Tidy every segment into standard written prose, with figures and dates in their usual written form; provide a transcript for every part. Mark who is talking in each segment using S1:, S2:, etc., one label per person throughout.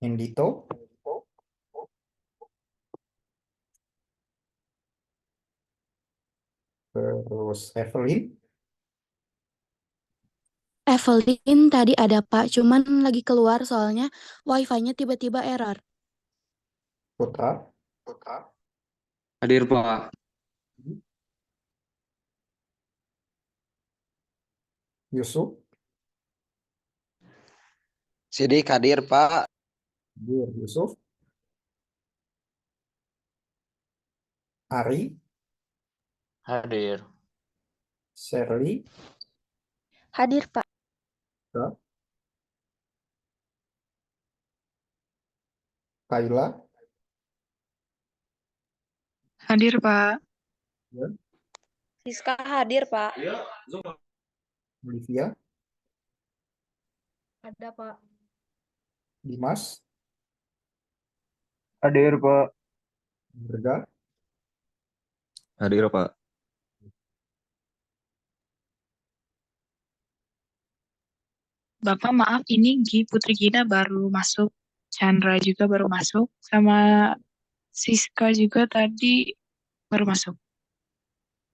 S1: Indito, terus Evelyn,
S2: Evelyn tadi ada Pak, cuman lagi keluar soalnya wifi-nya tiba-tiba error.
S1: Putra,
S3: Hadir Pak.
S1: Yusuf,
S4: Sidik hadir Pak.
S1: Yusuf, Ari,
S5: Hadir.
S1: Shirley,
S6: Hadir, Pak.
S1: Kayla,
S7: Hadir, Pak.
S6: Siska hadir, Pak.
S1: Olivia,
S6: Ada, Pak.
S1: Dimas,
S3: Hadir Pak.
S1: Berga,
S8: Hadir, Pak.
S7: Bapak maaf, ini Putri Gina baru masuk. Chandra juga baru masuk. Sama Siska juga tadi baru masuk.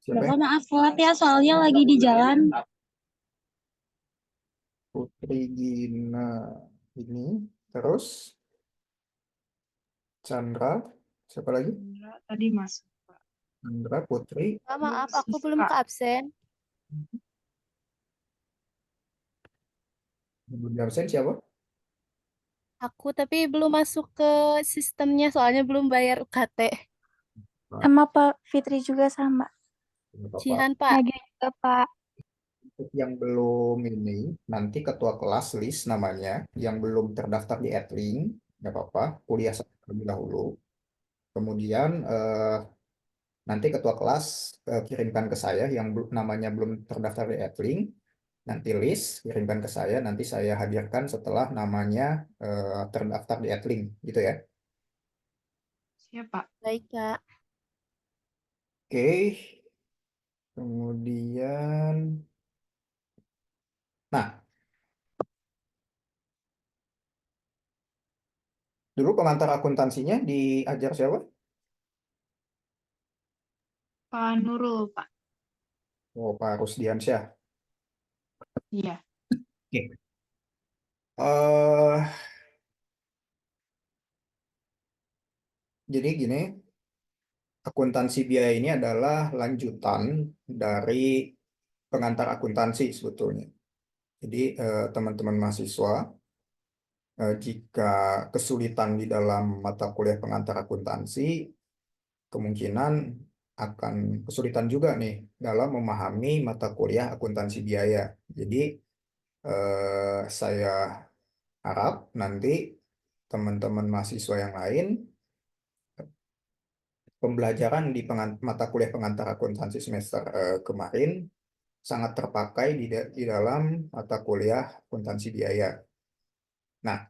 S1: siapa
S6: Bapak
S1: ya?
S6: maaf telat ya, soalnya lagi di jalan.
S1: Putri Gina ini, terus Chandra, siapa lagi?
S7: Chandra tadi masuk, Pak.
S1: Chandra, Putri,
S6: Pak, maaf, aku
S7: Siska.
S6: belum ke absen.
S1: belum di absen siapa?
S6: Aku tapi belum masuk ke sistemnya, soalnya belum bayar UKT.
S9: Sama Pak Fitri juga sama.
S1: Tidak apa-apa.
S6: Cihan, Pak.
S9: Lagi juga Pak.
S1: Untuk yang belum ini, nanti ketua kelas list namanya, yang belum terdaftar di Adlink, nggak apa-apa, kuliah terlebih dahulu. Kemudian nanti ketua kelas kirimkan ke saya yang namanya belum terdaftar di Adlink, nanti list kirimkan ke saya, nanti saya hadirkan setelah namanya terdaftar di Adlink, gitu ya.
S7: Siap, Pak.
S6: Baik, Kak.
S1: Oke, kemudian, nah, dulu pengantar akuntansinya diajar siapa?
S7: Pak Nurul, Pak.
S1: Oh, Pak Rusdiansyah.
S7: Iya.
S1: Oke. eh jadi gini, akuntansi biaya ini adalah lanjutan dari pengantar akuntansi sebetulnya. Jadi teman-teman mahasiswa, jika kesulitan di dalam mata kuliah pengantar akuntansi, kemungkinan akan kesulitan juga nih dalam memahami mata kuliah akuntansi biaya. Jadi saya harap nanti teman-teman mahasiswa yang lain pembelajaran di mata kuliah pengantar akuntansi semester kemarin sangat terpakai di dalam mata kuliah akuntansi biaya. Nah,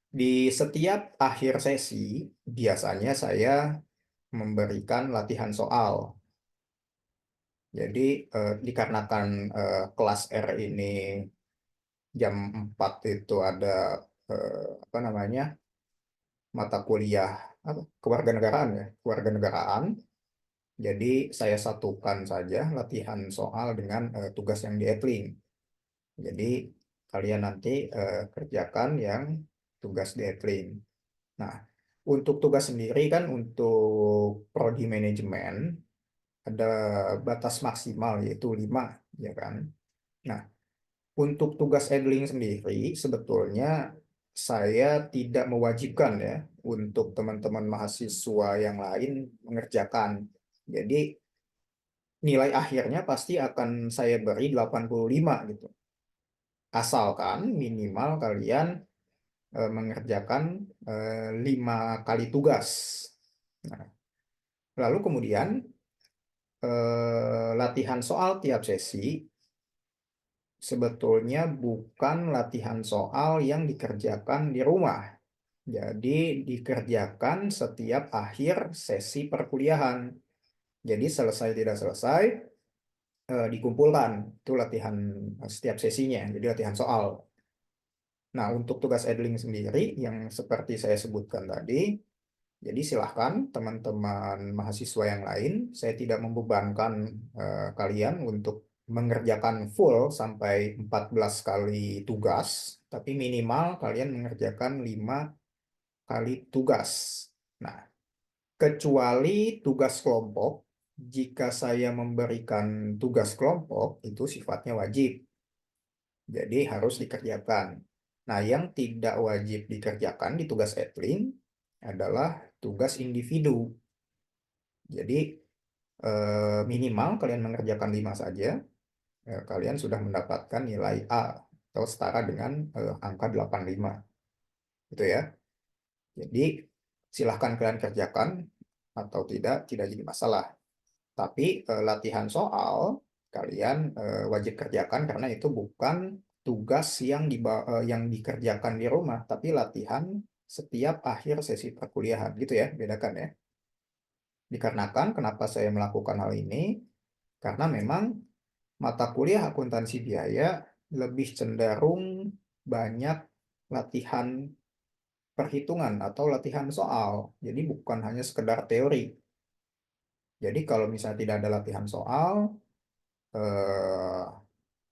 S1: di setiap akhir sesi biasanya saya memberikan latihan soal. Jadi dikarenakan kelas R ini jam 4 itu ada apa namanya? Mata kuliah apa? Kewarganegaraan ya, kewarganegaraan. Jadi saya satukan saja latihan soal dengan tugas yang di Edling. Jadi kalian nanti kerjakan yang tugas di Edling. Nah, untuk tugas sendiri kan untuk prodi manajemen ada batas maksimal yaitu 5, ya kan? Nah, untuk tugas Edling sendiri sebetulnya saya tidak mewajibkan ya untuk teman-teman mahasiswa yang lain mengerjakan. Jadi nilai akhirnya pasti akan saya beri 85 gitu. Asalkan minimal kalian mengerjakan 5 kali tugas. Nah, lalu kemudian latihan soal tiap sesi sebetulnya bukan latihan soal yang dikerjakan di rumah. Jadi dikerjakan setiap akhir sesi perkuliahan. Jadi selesai tidak selesai dikumpulkan itu latihan setiap sesinya, jadi latihan soal. Nah, untuk tugas Edling sendiri yang seperti saya sebutkan tadi, jadi silahkan teman-teman mahasiswa yang lain, saya tidak membebankan kalian untuk mengerjakan full sampai 14 kali tugas, tapi minimal kalian mengerjakan 5 kali tugas. Nah, kecuali tugas kelompok, jika saya memberikan tugas kelompok, itu sifatnya wajib. Jadi harus dikerjakan. Nah, yang tidak wajib dikerjakan di tugas Edling adalah tugas individu. Jadi minimal kalian mengerjakan 5 saja, kalian sudah mendapatkan nilai A atau setara dengan angka 85. Gitu ya. Jadi silahkan kalian kerjakan atau tidak jadi masalah. Tapi latihan soal kalian wajib kerjakan karena itu bukan tugas yang dikerjakan di rumah, tapi latihan setiap akhir sesi perkuliahan gitu ya, bedakan ya. Dikarenakan kenapa saya melakukan hal ini? Karena memang mata kuliah akuntansi biaya lebih cenderung banyak latihan perhitungan atau latihan soal. Jadi bukan hanya sekedar teori. Jadi kalau misalnya tidak ada latihan soal, eh,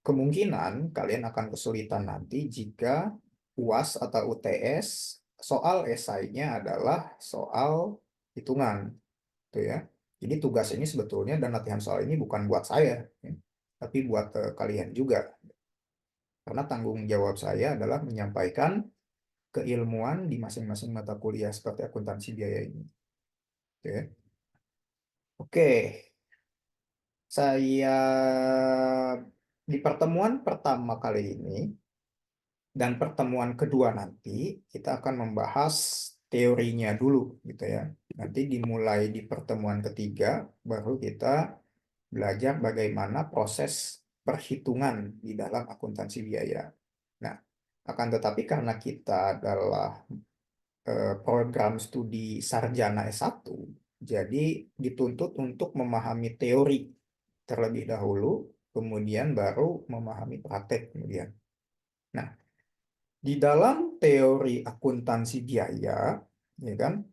S1: kemungkinan kalian akan kesulitan nanti jika UAS atau UTS soal esainya adalah soal hitungan, tuh ya. Jadi tugas ini sebetulnya dan latihan soal ini bukan buat saya, ya, tapi buat kalian juga. Karena tanggung jawab saya adalah menyampaikan keilmuan di masing-masing mata kuliah seperti akuntansi biaya ini. Oke, Oke. Saya di pertemuan pertama kali ini dan pertemuan kedua nanti kita akan membahas teorinya dulu gitu ya. Nanti dimulai di pertemuan ketiga baru kita belajar bagaimana proses perhitungan di dalam akuntansi biaya. Nah, akan tetapi karena kita adalah program studi sarjana S1, jadi dituntut untuk memahami teori terlebih dahulu, kemudian baru memahami praktek kemudian. Nah, di dalam teori akuntansi biaya, ya kan,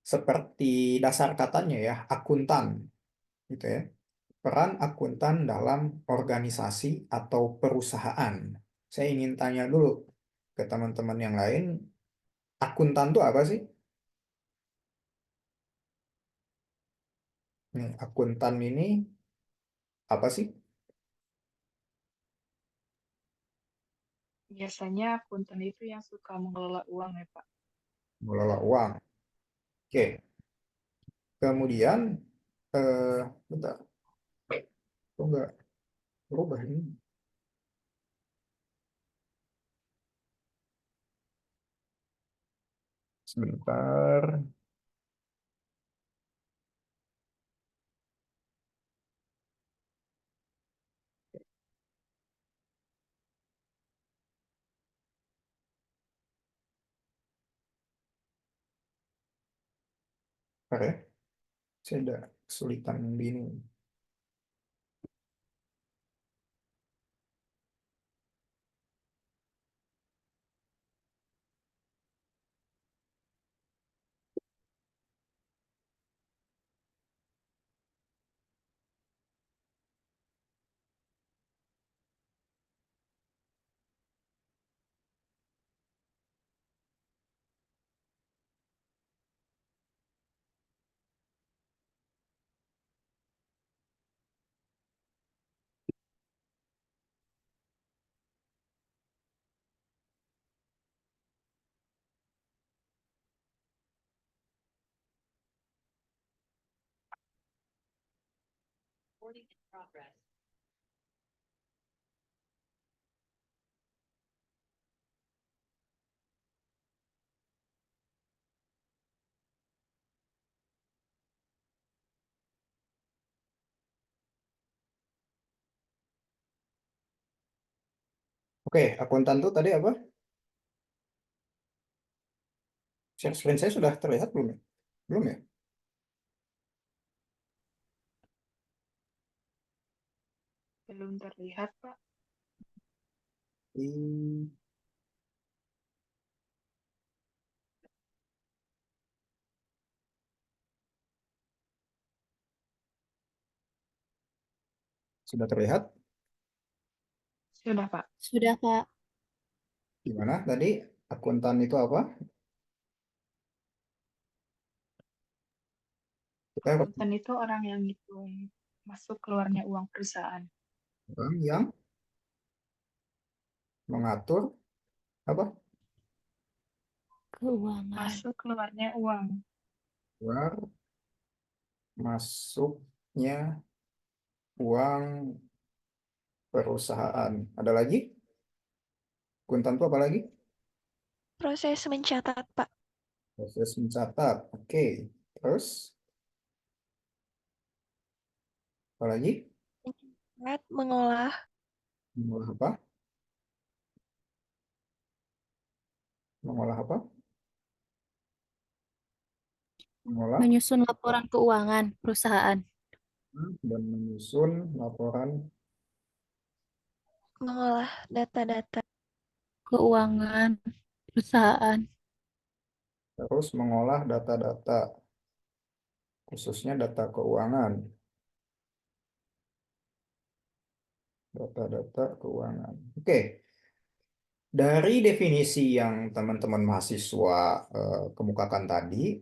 S1: seperti dasar katanya ya, akuntan, gitu ya. Peran akuntan dalam organisasi atau perusahaan. Saya ingin tanya dulu ke teman-teman yang lain, akuntan itu apa sih? Nih, akuntan ini apa sih?
S7: Biasanya akuntan itu yang suka mengelola uang ya, Pak.
S1: Mengelola uang. Oke. Kemudian, eh, bentar, kok nggak berubah ini? Sebentar. Oke, saya ada kesulitan di ini. Oke, akuntan itu tadi apa? Share screen saya sudah terlihat belum ya? Belum ya?
S7: Belum terlihat, Pak.
S1: Sudah terlihat?
S7: Sudah, Pak.
S6: Sudah, Pak.
S1: Gimana tadi? Akuntan itu apa? Kita harus
S7: Akuntan itu orang yang ngitung masuk keluarnya uang perusahaan.
S1: orang yang mengatur apa?
S6: Keuangan.
S7: Masuk keluarnya uang.
S1: Keluar masuknya uang perusahaan. Ada lagi? Akuntan itu apa lagi?
S9: Proses mencatat, Pak.
S1: Proses mencatat. Oke. Terus apa lagi?
S9: Mencatat, mengolah,
S1: Mengolah apa? Mengolah apa? Mengolah
S6: Menyusun laporan keuangan perusahaan.
S1: dan menyusun laporan
S9: mengolah data-data,
S6: Keuangan perusahaan.
S1: terus mengolah data-data, khususnya data keuangan. Data-data keuangan. Oke. Dari definisi yang teman-teman mahasiswa kemukakan tadi,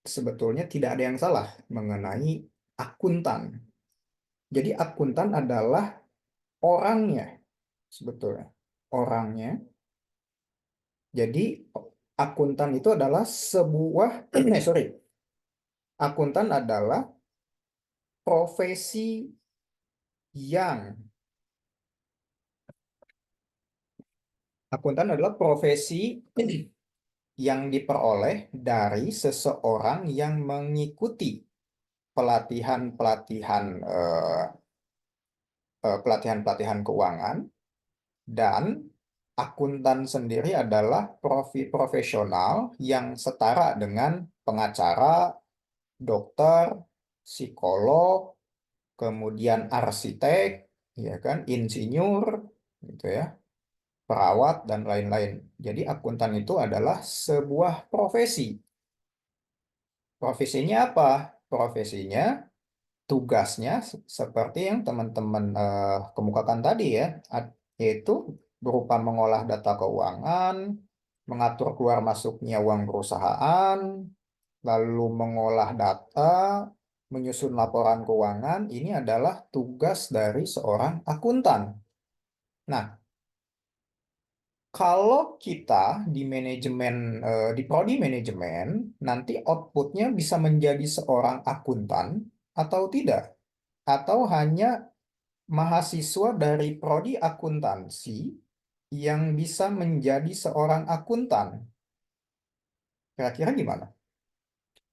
S1: sebetulnya tidak ada yang salah mengenai akuntan. Jadi akuntan adalah orangnya, sebetulnya. Orangnya. Jadi akuntan itu adalah sebuah, sorry, akuntan adalah profesi yang, akuntan adalah profesi yang diperoleh dari seseorang yang mengikuti pelatihan-pelatihan pelatihan-pelatihan keuangan, dan akuntan sendiri adalah profesional yang setara dengan pengacara, dokter, psikolog, kemudian arsitek, ya kan, insinyur, gitu ya, perawat dan lain-lain. Jadi akuntan itu adalah sebuah profesi. Profesinya apa? Profesinya, tugasnya seperti yang teman-teman kemukakan tadi ya, yaitu berupa mengolah data keuangan, mengatur keluar masuknya uang perusahaan, lalu mengolah data, menyusun laporan keuangan. Ini adalah tugas dari seorang akuntan. Nah, kalau kita di manajemen, di prodi manajemen, nanti outputnya bisa menjadi seorang akuntan atau tidak? Atau hanya mahasiswa dari prodi akuntansi yang bisa menjadi seorang akuntan? Kira-kira gimana?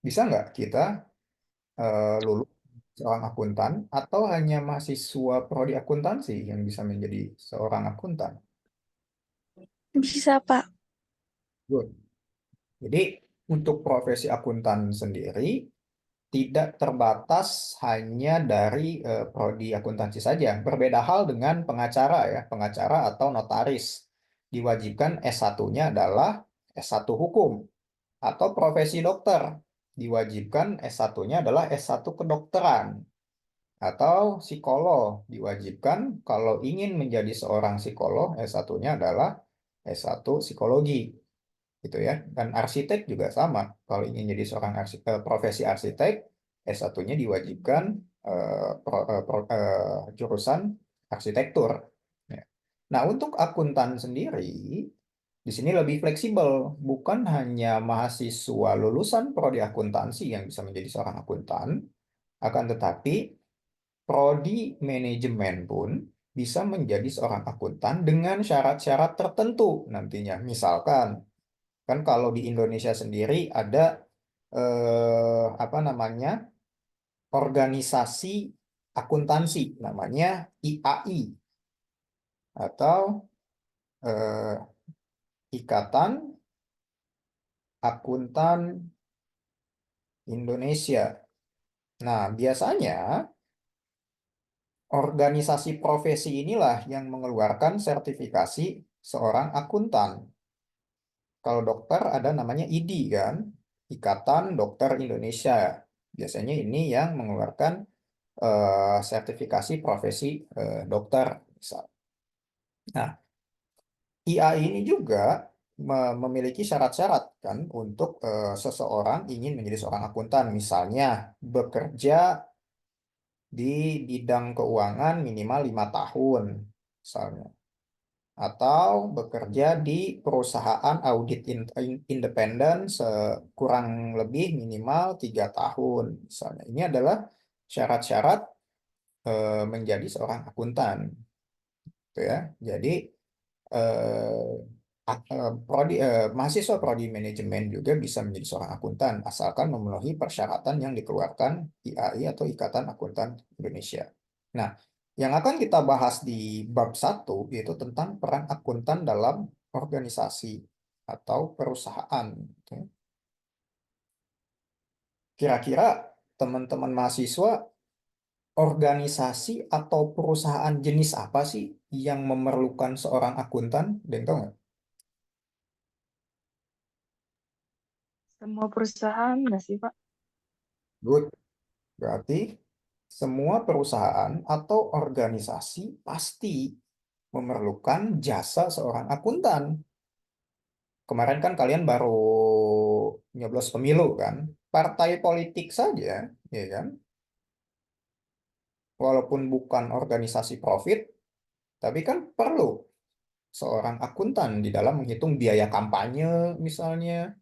S1: Bisa nggak kita lulus seorang akuntan, atau hanya mahasiswa prodi akuntansi yang bisa menjadi seorang akuntan?
S9: bisa, Pak.
S1: Good. Jadi untuk profesi akuntan sendiri tidak terbatas hanya dari prodi akuntansi saja. Berbeda hal dengan pengacara ya, pengacara atau notaris. Diwajibkan S1-nya adalah S1 hukum. Atau profesi dokter, diwajibkan S1-nya adalah S1 kedokteran. Atau psikolog, diwajibkan kalau ingin menjadi seorang psikolog, S1-nya adalah S1 psikologi, gitu ya. Dan arsitek juga sama. Kalau ingin jadi seorang profesi arsitek, S1-nya diwajibkan jurusan arsitektur. Ya. Nah, untuk akuntan sendiri, di sini lebih fleksibel. Bukan hanya mahasiswa lulusan prodi akuntansi yang bisa menjadi seorang akuntan, akan tetapi prodi manajemen pun bisa menjadi seorang akuntan dengan syarat-syarat tertentu nantinya. Misalkan, kan kalau di Indonesia sendiri ada apa namanya, organisasi akuntansi, namanya IAI, atau eh, Ikatan Akuntan Indonesia. Nah, biasanya organisasi profesi inilah yang mengeluarkan sertifikasi seorang akuntan. Kalau dokter ada namanya IDI kan, Ikatan Dokter Indonesia. Biasanya ini yang mengeluarkan sertifikasi profesi dokter. Misal. Nah, IAI ini juga memiliki syarat-syarat kan untuk seseorang ingin menjadi seorang akuntan. Misalnya bekerja di bidang keuangan minimal 5 tahun, misalnya. Atau bekerja di perusahaan audit independen kurang lebih minimal 3 tahun, misalnya. Ini adalah syarat-syarat menjadi seorang akuntan, gitu ya. Jadi mahasiswa prodi manajemen juga bisa menjadi seorang akuntan asalkan memenuhi persyaratan yang dikeluarkan IAI atau Ikatan Akuntan Indonesia. Nah, yang akan kita bahas di bab 1 yaitu tentang peran akuntan dalam organisasi atau perusahaan. Gitu. Kira-kira teman-teman mahasiswa, organisasi atau perusahaan jenis apa sih yang memerlukan seorang akuntan? Ada yang tahu nggak?
S7: Semua perusahaan nggak sih, Pak?
S1: Good. Berarti semua perusahaan atau organisasi pasti memerlukan jasa seorang akuntan. Kemarin kan kalian baru nyoblos pemilu kan? Partai politik saja, ya kan? Walaupun bukan organisasi profit, tapi kan perlu seorang akuntan di dalam menghitung biaya kampanye misalnya,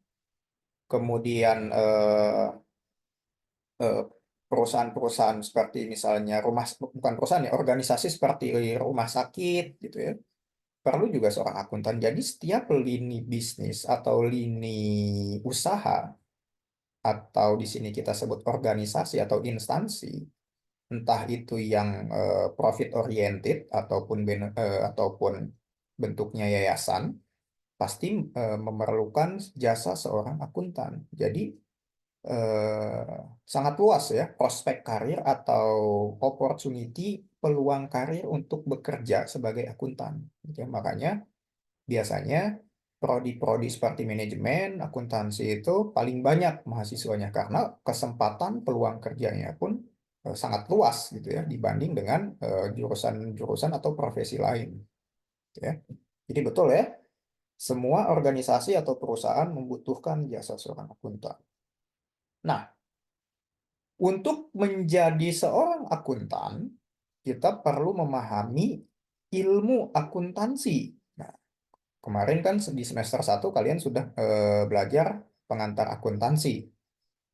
S1: kemudian eh, perusahaan-perusahaan seperti misalnya bukan perusahaan ya, organisasi seperti rumah sakit gitu ya, perlu juga seorang akuntan. Jadi setiap lini bisnis atau lini usaha atau di sini kita sebut organisasi atau instansi, entah itu yang profit oriented ataupun bentuknya yayasan, pasti memerlukan jasa seorang akuntan. Jadi sangat luas ya prospek karir atau opportunity peluang karir untuk bekerja sebagai akuntan. Gitu ya. Makanya biasanya prodi-prodi seperti manajemen, akuntansi itu paling banyak mahasiswanya karena kesempatan peluang kerjanya pun sangat luas gitu ya dibanding dengan jurusan-jurusan atau profesi lain. Gitu ya. Jadi betul ya, semua organisasi atau perusahaan membutuhkan jasa seorang akuntan. Nah, untuk menjadi seorang akuntan, kita perlu memahami ilmu akuntansi. Nah, kemarin kan di semester 1 kalian sudah belajar pengantar akuntansi.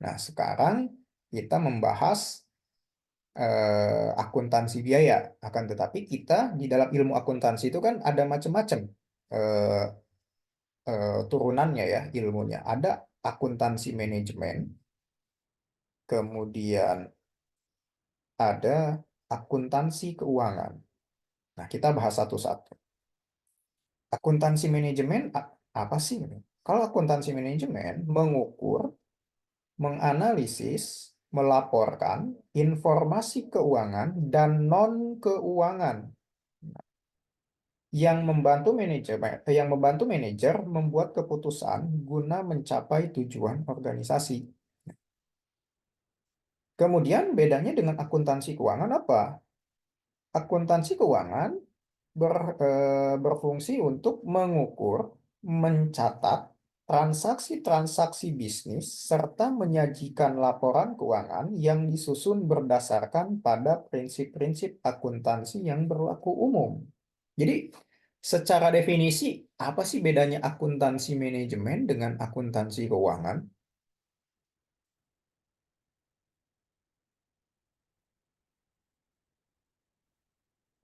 S1: Nah, sekarang kita membahas akuntansi biaya. Akan tetapi kita di dalam ilmu akuntansi itu kan ada macam-macam eh, turunannya ya ilmunya. Ada akuntansi manajemen, kemudian ada akuntansi keuangan. Nah, kita bahas satu-satu. Akuntansi manajemen apa sih ini? Kalau akuntansi manajemen mengukur, menganalisis, melaporkan informasi keuangan dan non-keuangan yang membantu manajer membuat keputusan guna mencapai tujuan organisasi. Kemudian bedanya dengan akuntansi keuangan apa? Akuntansi keuangan berfungsi untuk mengukur, mencatat transaksi-transaksi bisnis, serta menyajikan laporan keuangan yang disusun berdasarkan pada prinsip-prinsip akuntansi yang berlaku umum. Jadi, secara definisi, apa sih bedanya akuntansi manajemen dengan akuntansi keuangan?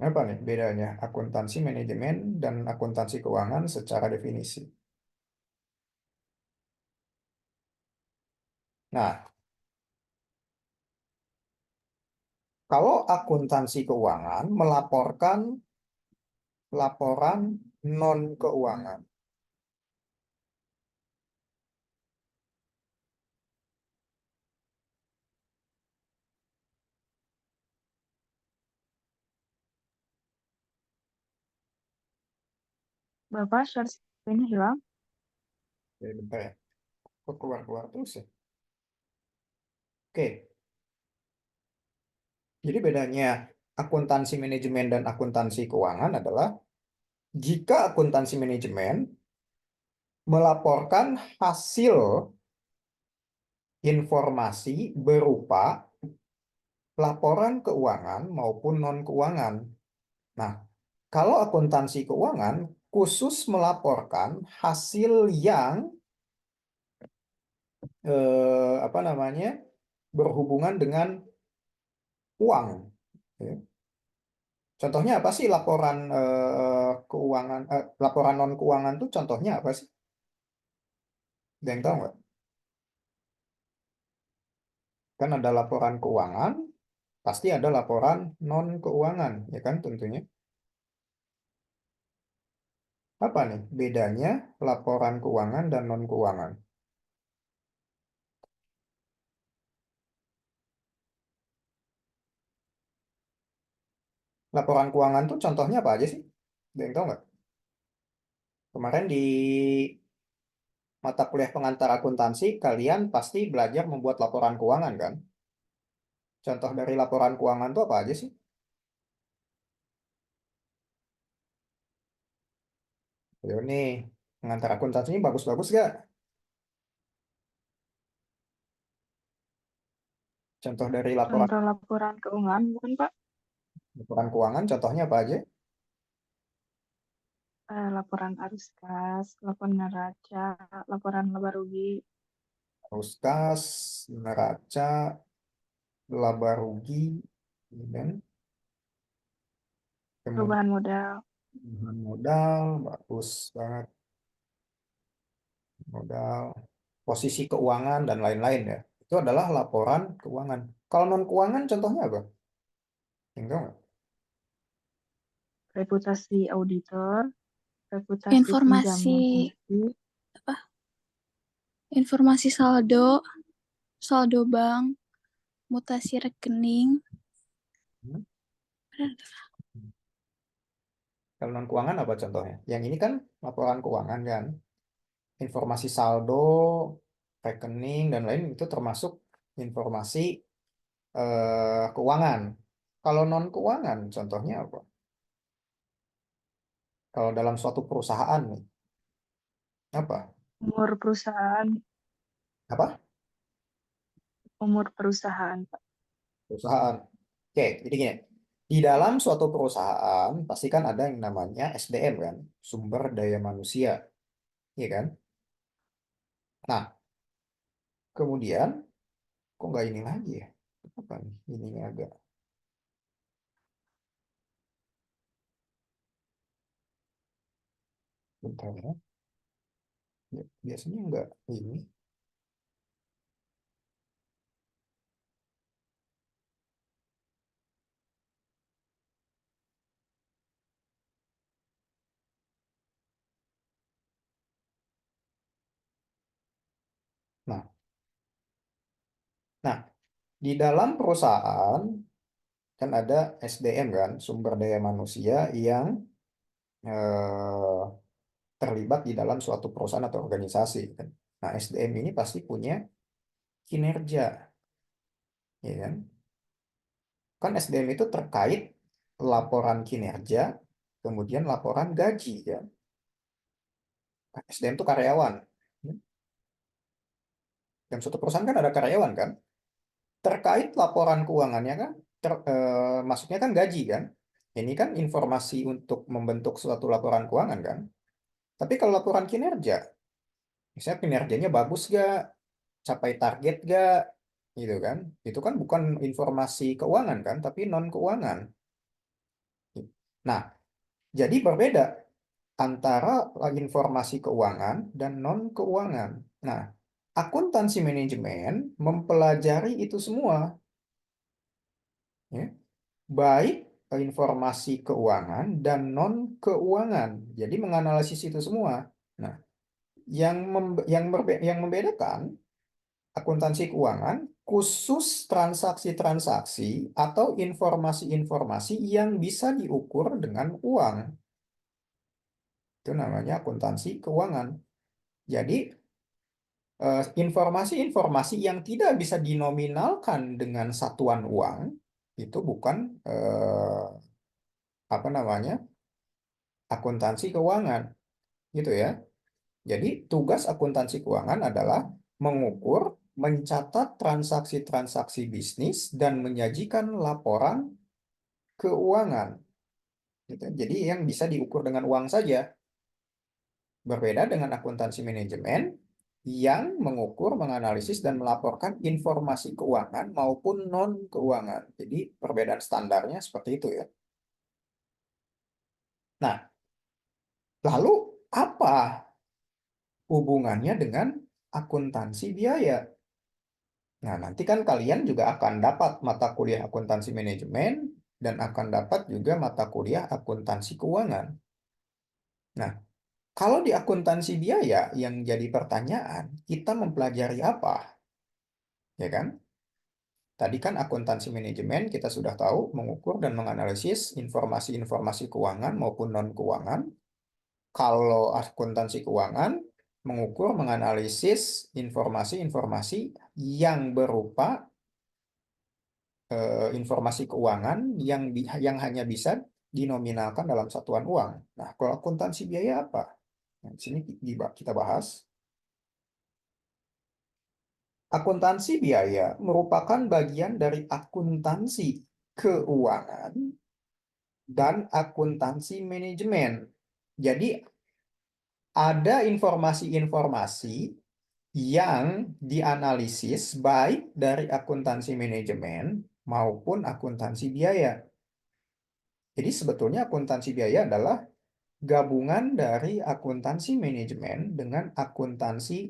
S1: Apa nih bedanya akuntansi manajemen dan akuntansi keuangan secara definisi? Nah, kalau akuntansi keuangan melaporkan laporan non-keuangan.
S7: Bapak share screen-nya hilang.
S1: Oke, bentar ya. Kok keluar-keluar terus ya? Oke, jadi bedanya akuntansi manajemen dan akuntansi keuangan adalah jika akuntansi manajemen melaporkan hasil informasi berupa laporan keuangan maupun non-keuangan. Nah, kalau akuntansi keuangan khusus melaporkan hasil yang apa namanya berhubungan dengan uang. Ya. Contohnya apa sih laporan keuangan, laporan non keuangan tuh contohnya apa sih? Ada yang tahu nggak? Kan ada laporan keuangan, pasti ada laporan non keuangan, ya kan tentunya. Apa nih bedanya laporan keuangan dan non keuangan? Laporan keuangan tuh contohnya apa aja sih? Ada yang tahu nggak? Kemarin di mata kuliah pengantar akuntansi, kalian pasti belajar membuat laporan keuangan kan? Contoh dari laporan keuangan tuh apa aja sih? Ayo nih, pengantar akuntansi ini bagus-bagus gak? Contoh dari
S7: Contoh laporan keuangan, bukan Pak?
S1: laporan keuangan, contohnya apa aja?
S7: Laporan arus kas, laporan neraca, laporan laba rugi.
S1: Arus kas, neraca, laba rugi, dan kemudian
S7: Perubahan modal.
S1: modal, bagus banget. Modal, posisi keuangan, dan lain-lain ya. Itu adalah laporan keuangan. Kalau non keuangan contohnya apa? Enggak nggak?
S7: Reputasi auditor, reputasi
S2: Informasi
S7: penjamin fungsi,
S2: apa? Informasi saldo, saldo bank, mutasi rekening.
S1: Hmm.
S2: Benar.
S1: Kalau non keuangan apa contohnya? Yang ini kan laporan keuangan kan. Informasi saldo, rekening, dan lain itu termasuk informasi keuangan. Kalau non keuangan contohnya apa? Kalau dalam suatu perusahaan nih, apa?
S7: umur perusahaan,
S1: Apa?
S7: umur perusahaan, Pak.
S1: Perusahaan. Oke, jadi gini. Di dalam suatu perusahaan pasti kan ada yang namanya SDM kan, sumber daya manusia, ya kan? Nah, kemudian kok nggak ini lagi ya? Apa nih? Ininya agak bentar ya. Ya, biasanya nggak ini. Nah, nah di dalam perusahaan kan ada SDM kan, sumber daya manusia yang eh, terlibat di dalam suatu perusahaan atau organisasi kan. Nah, SDM ini pasti punya kinerja, ya kan? Kan SDM itu terkait laporan kinerja, kemudian laporan gaji kan. SDM itu karyawan. Dan suatu perusahaan kan ada karyawan kan. Terkait laporan keuangannya kan, maksudnya kan gaji kan. Ini kan informasi untuk membentuk suatu laporan keuangan kan. Tapi kalau laporan kinerja, misalnya kinerjanya bagus gak, capai target gak, gitu kan. Itu kan bukan informasi keuangan kan, tapi non keuangan. Nah, jadi berbeda antara informasi keuangan dan non keuangan. Nah, akuntansi manajemen mempelajari itu semua, ya. Baik informasi keuangan dan non keuangan. Jadi menganalisis itu semua. Nah, yang membedakan akuntansi keuangan khusus transaksi-transaksi atau informasi-informasi yang bisa diukur dengan uang. Itu namanya akuntansi keuangan. Jadi informasi-informasi yang tidak bisa dinominalkan dengan satuan uang itu bukan apa namanya akuntansi keuangan, gitu ya. Jadi tugas akuntansi keuangan adalah mengukur, mencatat transaksi-transaksi bisnis dan menyajikan laporan keuangan. Gitu. Jadi yang bisa diukur dengan uang saja. Berbeda dengan akuntansi manajemen yang mengukur, menganalisis, dan melaporkan informasi keuangan maupun non-keuangan. Jadi perbedaan standarnya seperti itu ya. Nah, lalu apa hubungannya dengan akuntansi biaya? Nah, nanti kan kalian juga akan dapat mata kuliah akuntansi manajemen dan akan dapat juga mata kuliah akuntansi keuangan. Nah, kalau di akuntansi biaya yang jadi pertanyaan, kita mempelajari apa? Ya kan? Tadi kan akuntansi manajemen kita sudah tahu mengukur dan menganalisis informasi-informasi keuangan maupun non-keuangan. Kalau akuntansi keuangan mengukur, menganalisis informasi-informasi yang berupa informasi keuangan yang hanya bisa dinominalkan dalam satuan uang. Nah, kalau akuntansi biaya apa? Nah, di sini kita bahas. Akuntansi biaya merupakan bagian dari akuntansi keuangan dan akuntansi manajemen. Jadi ada informasi-informasi yang dianalisis baik dari akuntansi manajemen maupun akuntansi biaya. Jadi sebetulnya akuntansi biaya adalah gabungan dari akuntansi manajemen dengan akuntansi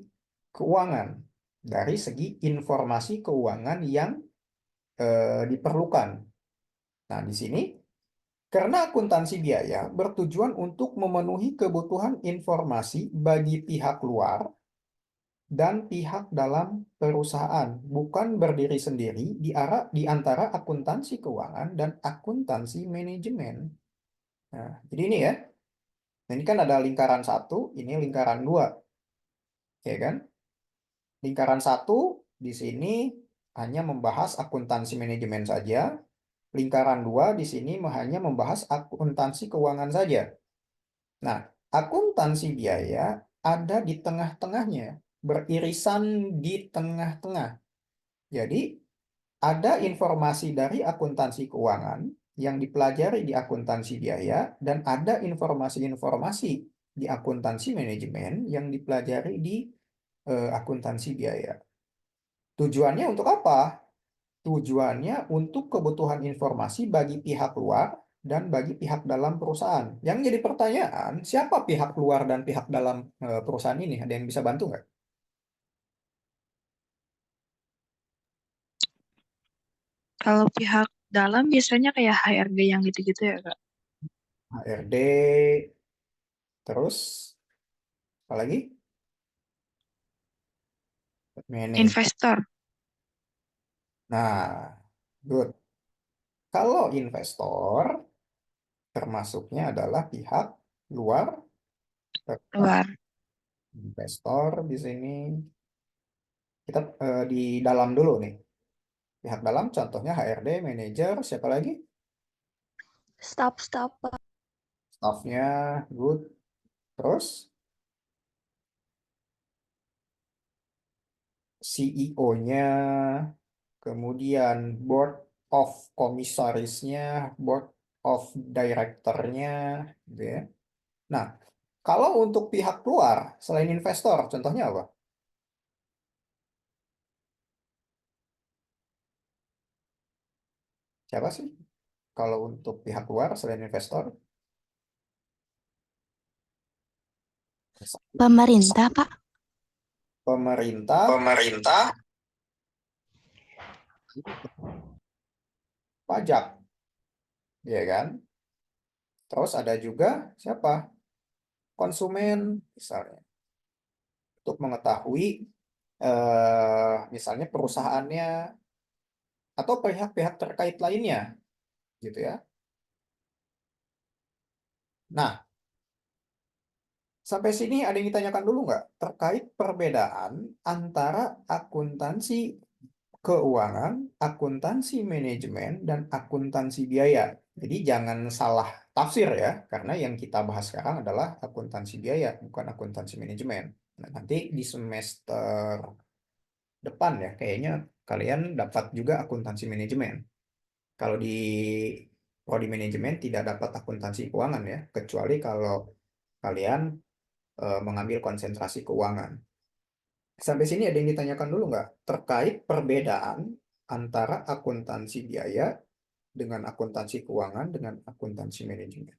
S1: keuangan dari segi informasi keuangan yang diperlukan. Nah, di sini karena akuntansi biaya bertujuan untuk memenuhi kebutuhan informasi bagi pihak luar dan pihak dalam perusahaan, bukan berdiri sendiri di antara akuntansi keuangan dan akuntansi manajemen. Nah, jadi ini ya. Nah, ini kan ada lingkaran 1, ini lingkaran 2. Ya kan? Lingkaran 1 di sini hanya membahas akuntansi manajemen saja. Lingkaran 2 di sini hanya membahas akuntansi keuangan saja. Nah, akuntansi biaya ada di tengah-tengahnya, beririsan di tengah-tengah. Jadi, ada informasi dari akuntansi keuangan yang dipelajari di akuntansi biaya, dan ada informasi-informasi di akuntansi manajemen yang dipelajari di akuntansi biaya. Tujuannya untuk apa? Tujuannya untuk kebutuhan informasi bagi pihak luar dan bagi pihak dalam perusahaan. Yang jadi pertanyaan, siapa pihak luar dan pihak dalam perusahaan ini? Ada yang bisa bantu nggak?
S7: Kalau pihak dalam biasanya kayak HRD yang gitu-gitu ya, Kak.
S1: HRD, terus apa lagi? Manajer.
S7: Investor.
S1: Nah, good. Kalau investor, termasuknya adalah pihak luar.
S7: Luar.
S1: Investor di sini. Kita di dalam dulu nih. Pihak dalam contohnya HRD, manajer, siapa lagi?
S9: Staf, Pak.
S1: Staffnya, good. Terus CEO-nya, kemudian board of komisarisnya, board of director-nya, gitu ya. Nah, kalau untuk pihak luar, selain investor, contohnya apa? Siapa sih? Kalau untuk pihak luar, selain investor?
S2: Pemerintah, Pak.
S1: Pemerintah, pajak, ya kan? Terus ada juga siapa? Konsumen, misalnya. Untuk mengetahui misalnya perusahaannya atau pihak-pihak terkait lainnya, gitu ya. Nah, Sampai sini ada yang ditanyakan dulu nggak? Terkait perbedaan antara akuntansi keuangan, akuntansi manajemen, dan akuntansi biaya. Jadi jangan salah tafsir ya, karena yang kita bahas sekarang adalah akuntansi biaya, bukan akuntansi manajemen. Nah, nanti di semester depan ya, kayaknya kalian dapat juga akuntansi manajemen. Kalau di prodi manajemen tidak dapat akuntansi keuangan ya, kecuali kalau kalian mengambil konsentrasi keuangan. Sampai sini ada yang ditanyakan dulu nggak? Terkait perbedaan antara akuntansi biaya dengan akuntansi keuangan dengan akuntansi manajemen.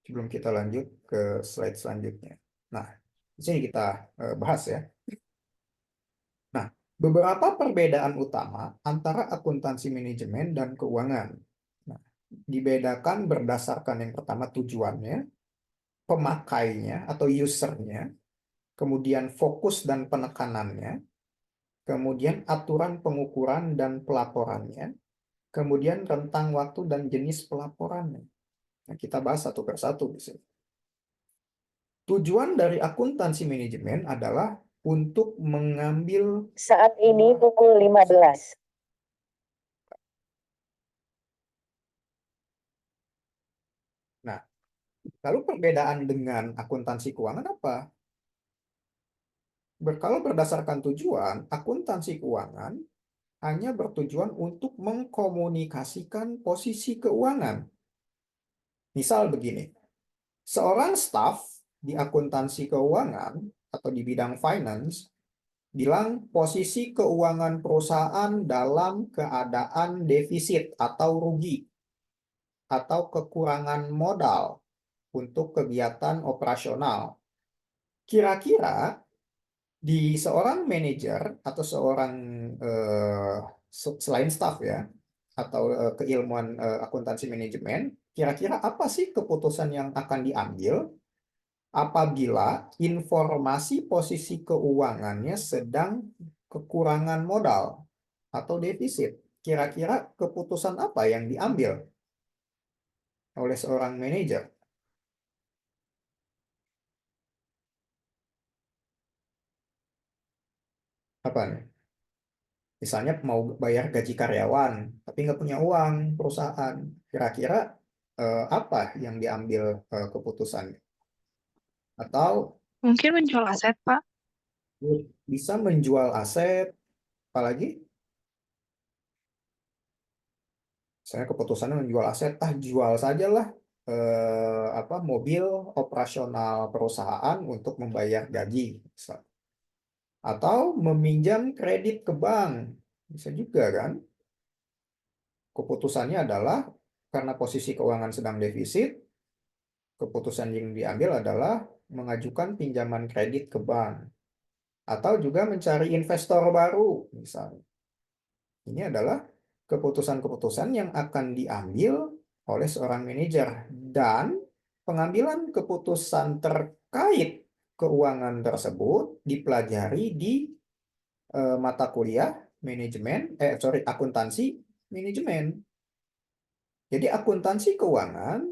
S1: Sebelum kita lanjut ke slide selanjutnya. Nah, di sini kita bahas ya. Nah, beberapa perbedaan utama antara akuntansi manajemen dan keuangan. Nah, dibedakan berdasarkan yang pertama tujuannya, pemakainya atau usernya, kemudian fokus dan penekanannya, kemudian aturan pengukuran dan pelaporannya, kemudian rentang waktu dan jenis pelaporannya. Nah, kita bahas satu persatu di sini. Tujuan dari akuntansi manajemen adalah untuk mengambil
S10: Saat ini pukul 15.
S1: Nah, lalu perbedaan dengan akuntansi keuangan apa? Kalau berdasarkan tujuan, akuntansi keuangan hanya bertujuan untuk mengkomunikasikan posisi keuangan. Misal begini, seorang staf di akuntansi keuangan atau di bidang finance bilang posisi keuangan perusahaan dalam keadaan defisit atau rugi atau kekurangan modal untuk kegiatan operasional. Kira-kira di seorang manajer atau seorang selain staf ya atau keilmuan akuntansi manajemen, kira-kira apa sih keputusan yang akan diambil apabila informasi posisi keuangannya sedang kekurangan modal atau defisit? Kira-kira keputusan apa yang diambil oleh seorang manajer? Apa nih? Misalnya mau bayar gaji karyawan, tapi nggak punya uang perusahaan. Kira-kira apa yang diambil keputusannya? Atau
S7: Mungkin menjual aset, Pak.
S1: bisa menjual aset, apalagi? Saya keputusannya menjual aset, jual sajalah mobil operasional perusahaan untuk membayar gaji. Atau meminjam kredit ke bank, bisa juga kan? Keputusannya adalah karena posisi keuangan sedang defisit, keputusan yang diambil adalah mengajukan pinjaman kredit ke bank. Atau juga mencari investor baru, misalnya. Ini adalah keputusan-keputusan yang akan diambil oleh seorang manajer. Dan pengambilan keputusan terkait keuangan tersebut dipelajari di mata kuliah akuntansi manajemen. Jadi akuntansi keuangan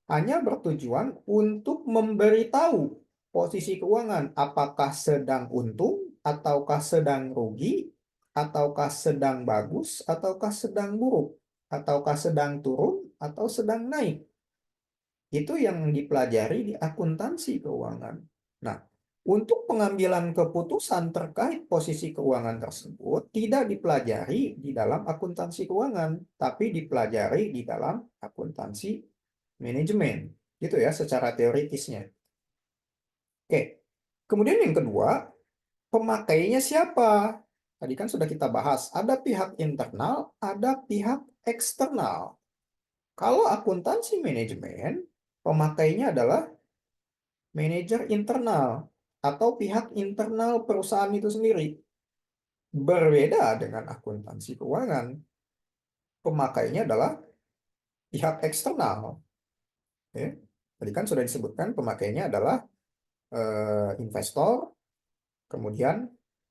S1: hanya bertujuan untuk memberitahu posisi keuangan apakah sedang untung ataukah sedang rugi ataukah sedang bagus ataukah sedang buruk ataukah sedang turun atau sedang naik. Itu yang dipelajari di akuntansi keuangan. Nah, untuk pengambilan keputusan terkait posisi keuangan tersebut tidak dipelajari di dalam akuntansi keuangan, tapi dipelajari di dalam akuntansi manajemen. Gitu ya, secara teoritisnya. Oke, kemudian yang kedua, pemakainya siapa? Tadi kan sudah kita bahas, ada pihak internal, ada pihak eksternal. Kalau akuntansi manajemen, pemakainya adalah manajer internal atau pihak internal perusahaan itu sendiri. Berbeda dengan akuntansi keuangan, pemakainya adalah pihak eksternal. Oke. Tadi kan sudah disebutkan pemakainya adalah investor, kemudian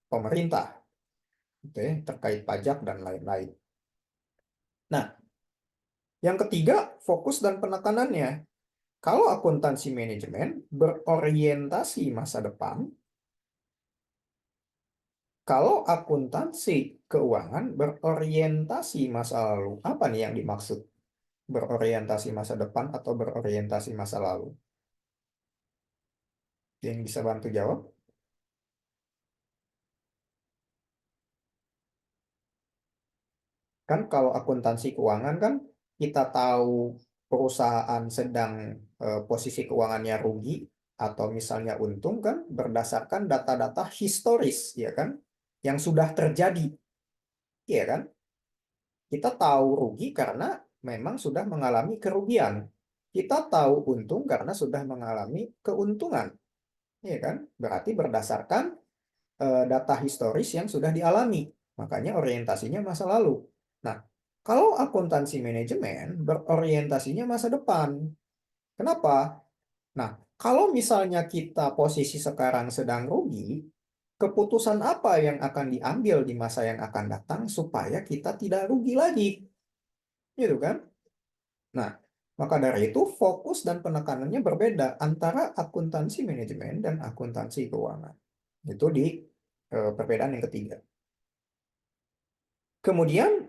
S1: pemerintah, oke, terkait pajak dan lain-lain. Nah, yang ketiga, fokus dan penekanannya. Kalau akuntansi manajemen berorientasi masa depan, kalau akuntansi keuangan berorientasi masa lalu. Apa nih yang dimaksud berorientasi masa depan atau berorientasi masa lalu? Yang bisa bantu jawab? Kan kalau akuntansi keuangan kan kita tahu perusahaan sedang posisi keuangannya rugi atau misalnya untung kan berdasarkan data-data historis, ya kan, yang sudah terjadi, ya kan. Kita tahu rugi karena memang sudah mengalami kerugian. Kita tahu untung karena sudah mengalami keuntungan, ya kan. Berarti berdasarkan data historis yang sudah dialami. Makanya orientasinya masa lalu. Nah, kalau akuntansi manajemen berorientasinya masa depan. Kenapa? Nah, kalau misalnya kita posisi sekarang sedang rugi, keputusan apa yang akan diambil di masa yang akan datang supaya kita tidak rugi lagi? Gitu kan? Nah, maka dari itu fokus dan penekanannya berbeda antara akuntansi manajemen dan akuntansi keuangan. Itu di perbedaan yang ketiga. Kemudian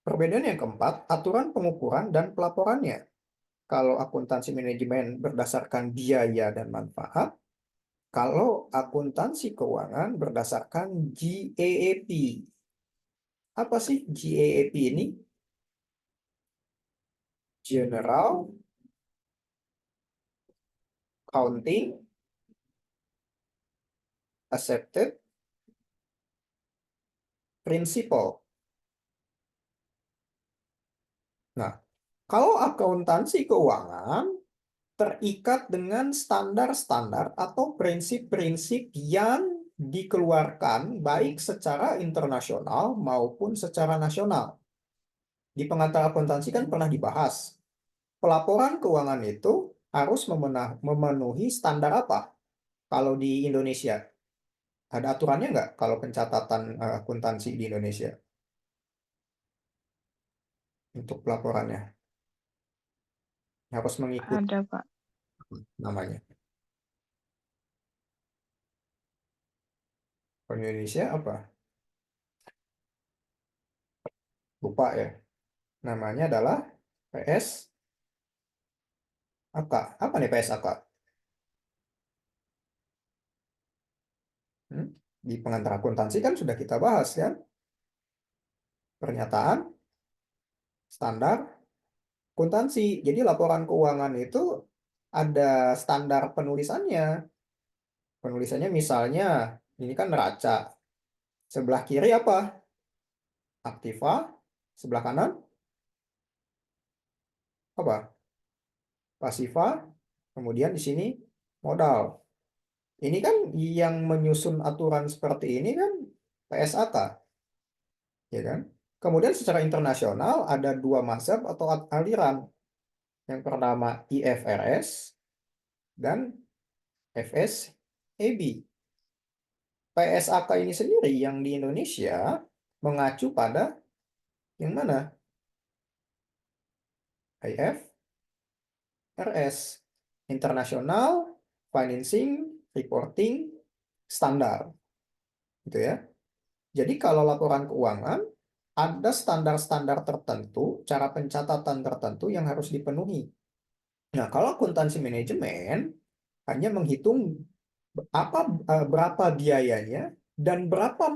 S1: perbedaan yang keempat, aturan pengukuran dan pelaporannya. Kalau akuntansi manajemen berdasarkan biaya dan manfaat, kalau akuntansi keuangan berdasarkan GAAP. Apa sih GAAP ini? General Accounting Accepted Principle. Nah, kalau akuntansi keuangan terikat dengan standar-standar atau prinsip-prinsip yang dikeluarkan baik secara internasional maupun secara nasional. Di pengantar akuntansi kan pernah dibahas. Pelaporan keuangan itu harus memenuhi standar apa? Kalau di Indonesia, ada aturannya nggak kalau pencatatan akuntansi di Indonesia? Untuk pelaporannya. Harus mengikuti
S7: Ada, Pak.
S1: namanya. Kalau di Indonesia apa? Lupa ya. Namanya adalah PSAK. Apa nih PSAK? Di pengantar akuntansi kan sudah kita bahas kan? Pernyataan standar akuntansi. Jadi laporan keuangan itu ada standar penulisannya. Penulisannya misalnya, ini kan neraca. Sebelah kiri apa? Aktiva. Sebelah kanan apa? Pasiva. Kemudian di sini modal. Ini kan yang menyusun aturan seperti ini kan PSAK. Ya kan? Kemudian secara internasional ada dua mazhab atau aliran. Yang pertama IFRS dan FSAB. PSAK ini sendiri yang di Indonesia mengacu pada yang mana? IFRS, International Financing Reporting Standard. Gitu ya. Jadi kalau laporan keuangan ada standar-standar tertentu, cara pencatatan tertentu yang harus dipenuhi. Nah, kalau akuntansi manajemen hanya menghitung berapa biayanya dan apa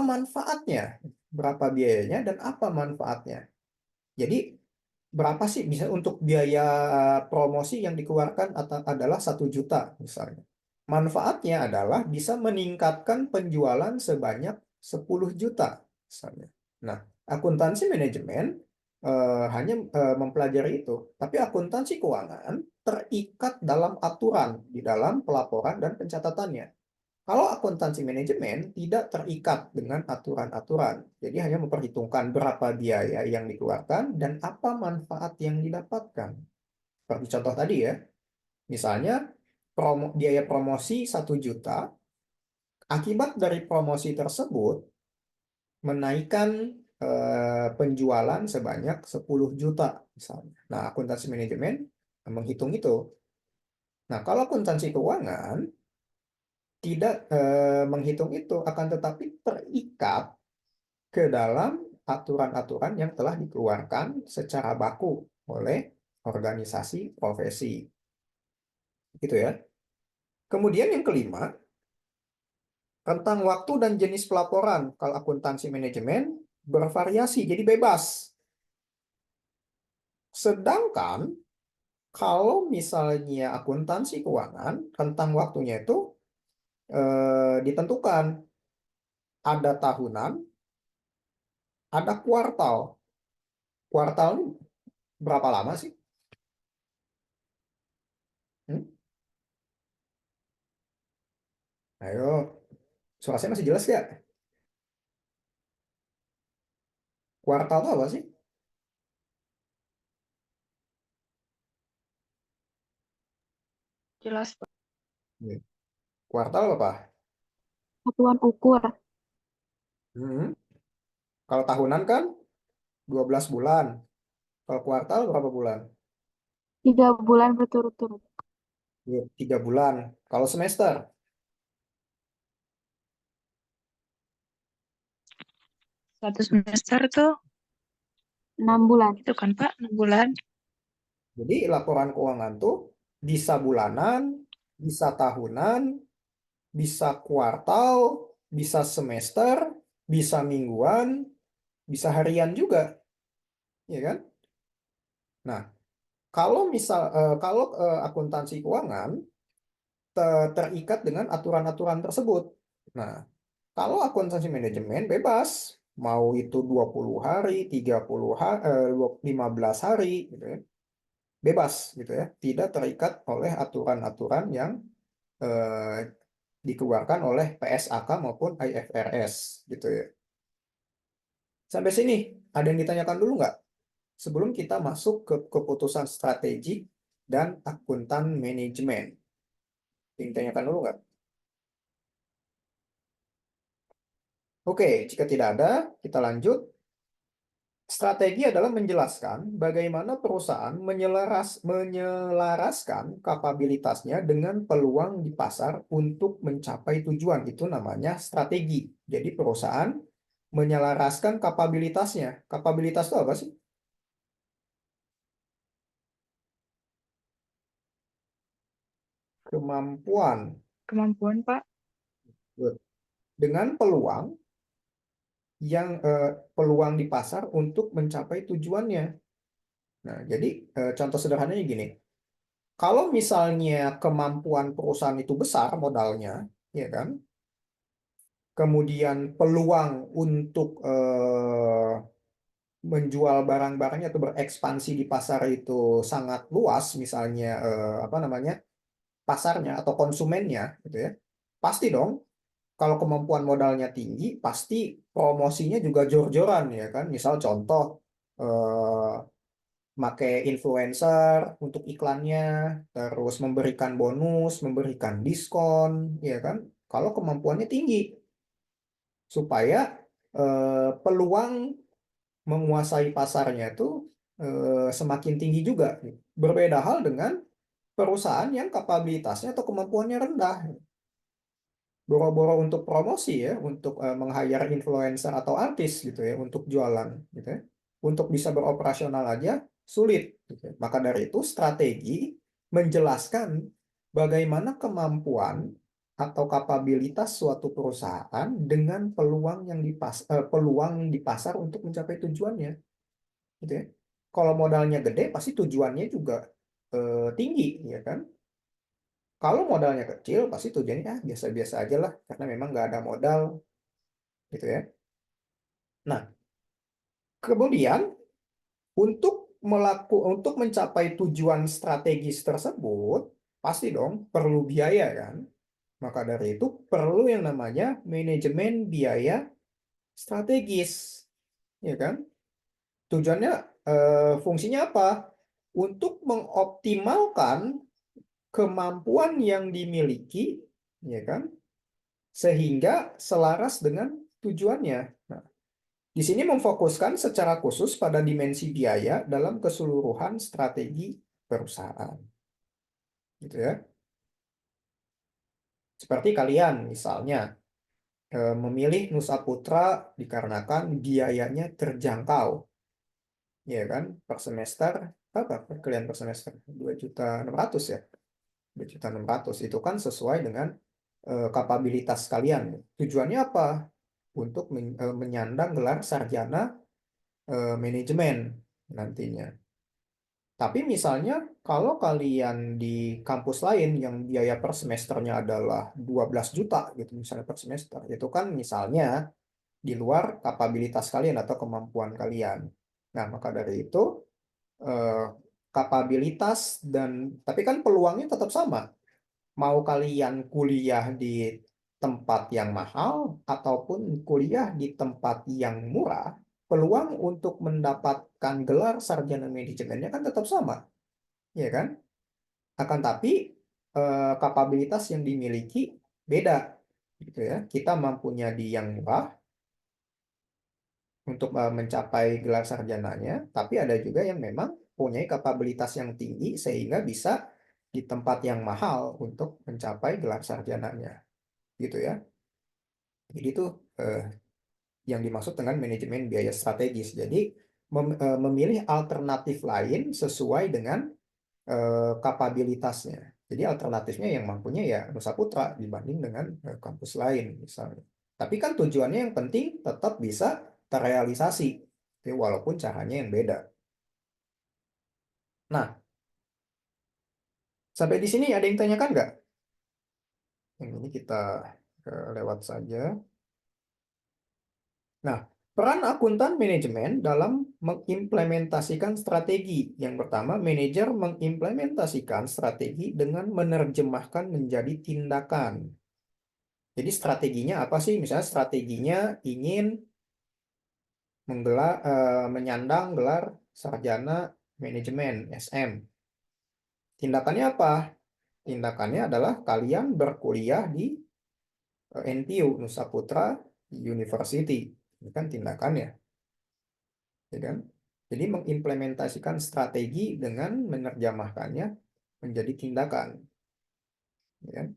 S1: manfaatnya. Berapa biayanya dan apa manfaatnya. Jadi berapa sih bisa untuk biaya promosi yang dikeluarkan adalah 1 juta misalnya. Manfaatnya adalah bisa meningkatkan penjualan sebanyak 10 juta misalnya. Nah, akuntansi manajemen hanya mempelajari itu. Tapi akuntansi keuangan terikat dalam aturan di dalam pelaporan dan pencatatannya. Kalau akuntansi manajemen tidak terikat dengan aturan-aturan. Jadi hanya memperhitungkan berapa biaya yang dikeluarkan dan apa manfaat yang didapatkan. Seperti contoh tadi ya. Misalnya biaya promosi 1 juta. Akibat dari promosi tersebut menaikkan penjualan sebanyak 10 juta misalnya. Nah, akuntansi manajemen menghitung itu. Nah, kalau akuntansi keuangan tidak menghitung itu, akan tetapi terikat ke dalam aturan-aturan yang telah dikeluarkan secara baku oleh organisasi profesi. Gitu ya. Kemudian yang kelima, tentang waktu dan jenis pelaporan. Kalau akuntansi manajemen bervariasi, jadi bebas. Sedangkan kalau misalnya akuntansi keuangan, tentang waktunya itu ditentukan. Ada tahunan, ada kuartal. Kuartal ini berapa lama sih? Ayo, suara saya masih jelas ya? Kuartal itu apa sih?
S7: Jelas, Pak.
S1: Kuartal apa?
S9: Satuan ukur.
S1: Kalau tahunan kan 12 bulan. Kalau kuartal berapa bulan?
S9: 3 bulan berturut-turut.
S1: 3 bulan. Kalau semester?
S7: 1 semester tuh
S9: 6 bulan.
S7: itu kan Pak, 6 bulan.
S1: Jadi laporan keuangan tuh bisa bulanan, bisa tahunan, bisa kuartal, bisa semester, bisa mingguan, bisa harian juga. Ya kan? Nah, kalau akuntansi keuangan terikat dengan aturan-aturan tersebut. Nah, kalau akuntansi manajemen bebas, mau itu 20 hari, 30 hari, 15 hari gitu ya. Bebas gitu ya, tidak terikat oleh aturan-aturan yang dikeluarkan oleh PSAK maupun IFRS gitu ya. Sampai sini ada yang ditanyakan dulu nggak? Sebelum kita masuk ke keputusan strategik dan akuntan manajemen. Yang ditanyakan dulu nggak? Oke, jika tidak ada, kita lanjut. Strategi adalah menjelaskan bagaimana perusahaan menyelaraskan kapabilitasnya dengan peluang di pasar untuk mencapai tujuan. Itu namanya strategi. Jadi perusahaan menyelaraskan kapabilitasnya. Kapabilitas itu apa sih? Kemampuan.
S7: Kemampuan Pak.
S1: Dengan peluang peluang di pasar untuk mencapai tujuannya. Nah, jadi contoh sederhananya gini. Kalau misalnya kemampuan perusahaan itu besar modalnya, ya kan? Kemudian peluang untuk menjual barang-barangnya atau berekspansi di pasar itu sangat luas, misalnya apa namanya pasarnya atau konsumennya, gitu ya. Pasti dong, kalau kemampuan modalnya tinggi, pasti promosinya juga jor-joran, ya kan? Misal contoh, pakai influencer untuk iklannya, terus memberikan bonus, memberikan diskon, ya kan? Kalau kemampuannya tinggi, supaya peluang menguasai pasarnya itu semakin tinggi juga. Berbeda hal dengan perusahaan yang kapabilitasnya atau kemampuannya rendah. Boro-boro untuk promosi ya, untuk meng-hire influencer atau artis gitu ya, untuk jualan gitu ya. Untuk bisa beroperasional aja sulit gitu ya. Maka dari itu strategi menjelaskan bagaimana kemampuan atau kapabilitas suatu perusahaan dengan peluang di pasar untuk mencapai tujuannya gitu ya. Kalau modalnya gede pasti tujuannya juga tinggi ya kan. Kalau modalnya kecil, pasti tujuannya biasa-biasa aja lah, karena memang nggak ada modal, gitu ya. Nah, kemudian untuk mencapai tujuan strategis tersebut, pasti dong perlu biaya kan. Maka dari itu perlu yang namanya manajemen biaya strategis, ya kan? Tujuannya, fungsinya apa? Untuk mengoptimalkan kemampuan yang dimiliki, ya kan? Sehingga selaras dengan tujuannya. Nah, di sini memfokuskan secara khusus pada dimensi biaya dalam keseluruhan strategi perusahaan. Gitu ya. Seperti kalian misalnya memilih Nusa Putra dikarenakan biayanya terjangkau. Ya kan? Per semester apa kalian per semester? 2.600.000 ya. 2.600.000 itu kan sesuai dengan kapabilitas kalian. Tujuannya apa? Untuk menyandang gelar sarjana manajemen nantinya. Tapi misalnya kalau kalian di kampus lain yang biaya per semesternya adalah 12 juta gitu misalnya per semester, itu kan misalnya di luar kapabilitas kalian atau kemampuan kalian. Nah, maka dari itu eh, kapabilitas tapi kan peluangnya tetap sama. Mau kalian kuliah di tempat yang mahal ataupun kuliah di tempat yang murah, peluang untuk mendapatkan gelar sarjana manajemennya kan tetap sama, ya kan? Akan tapi kapabilitas yang dimiliki beda, gitu ya. Kita mampunya di yang murah untuk mencapai gelar sarjananya, tapi ada juga yang memang punya kapabilitas yang tinggi sehingga bisa di tempat yang mahal untuk mencapai gelar sarjananya, gitu ya. Jadi itu yang dimaksud dengan manajemen biaya strategis. Jadi memilih alternatif lain sesuai dengan kapabilitasnya. Jadi alternatifnya yang mampunya ya Nusa Putra dibanding dengan kampus lain misalnya. Tapi kan tujuannya yang penting tetap bisa terrealisasi, ya, walaupun caranya yang beda. Nah, sampai di sini ada yang tanyakan nggak? Yang ini kita lewat saja. Nah, peran akuntan manajemen dalam mengimplementasikan strategi. Yang pertama, manajer mengimplementasikan strategi dengan menerjemahkan menjadi tindakan. Jadi strateginya apa sih? Misalnya strateginya ingin menyandang gelar sarjana manajemen SM. Tindakannya apa? Tindakannya adalah kalian berkuliah di NTU, Nusa Putra University. Ini kan tindakannya. Ya kan? Jadi mengimplementasikan strategi dengan menerjemahkannya menjadi tindakan. Ya kan?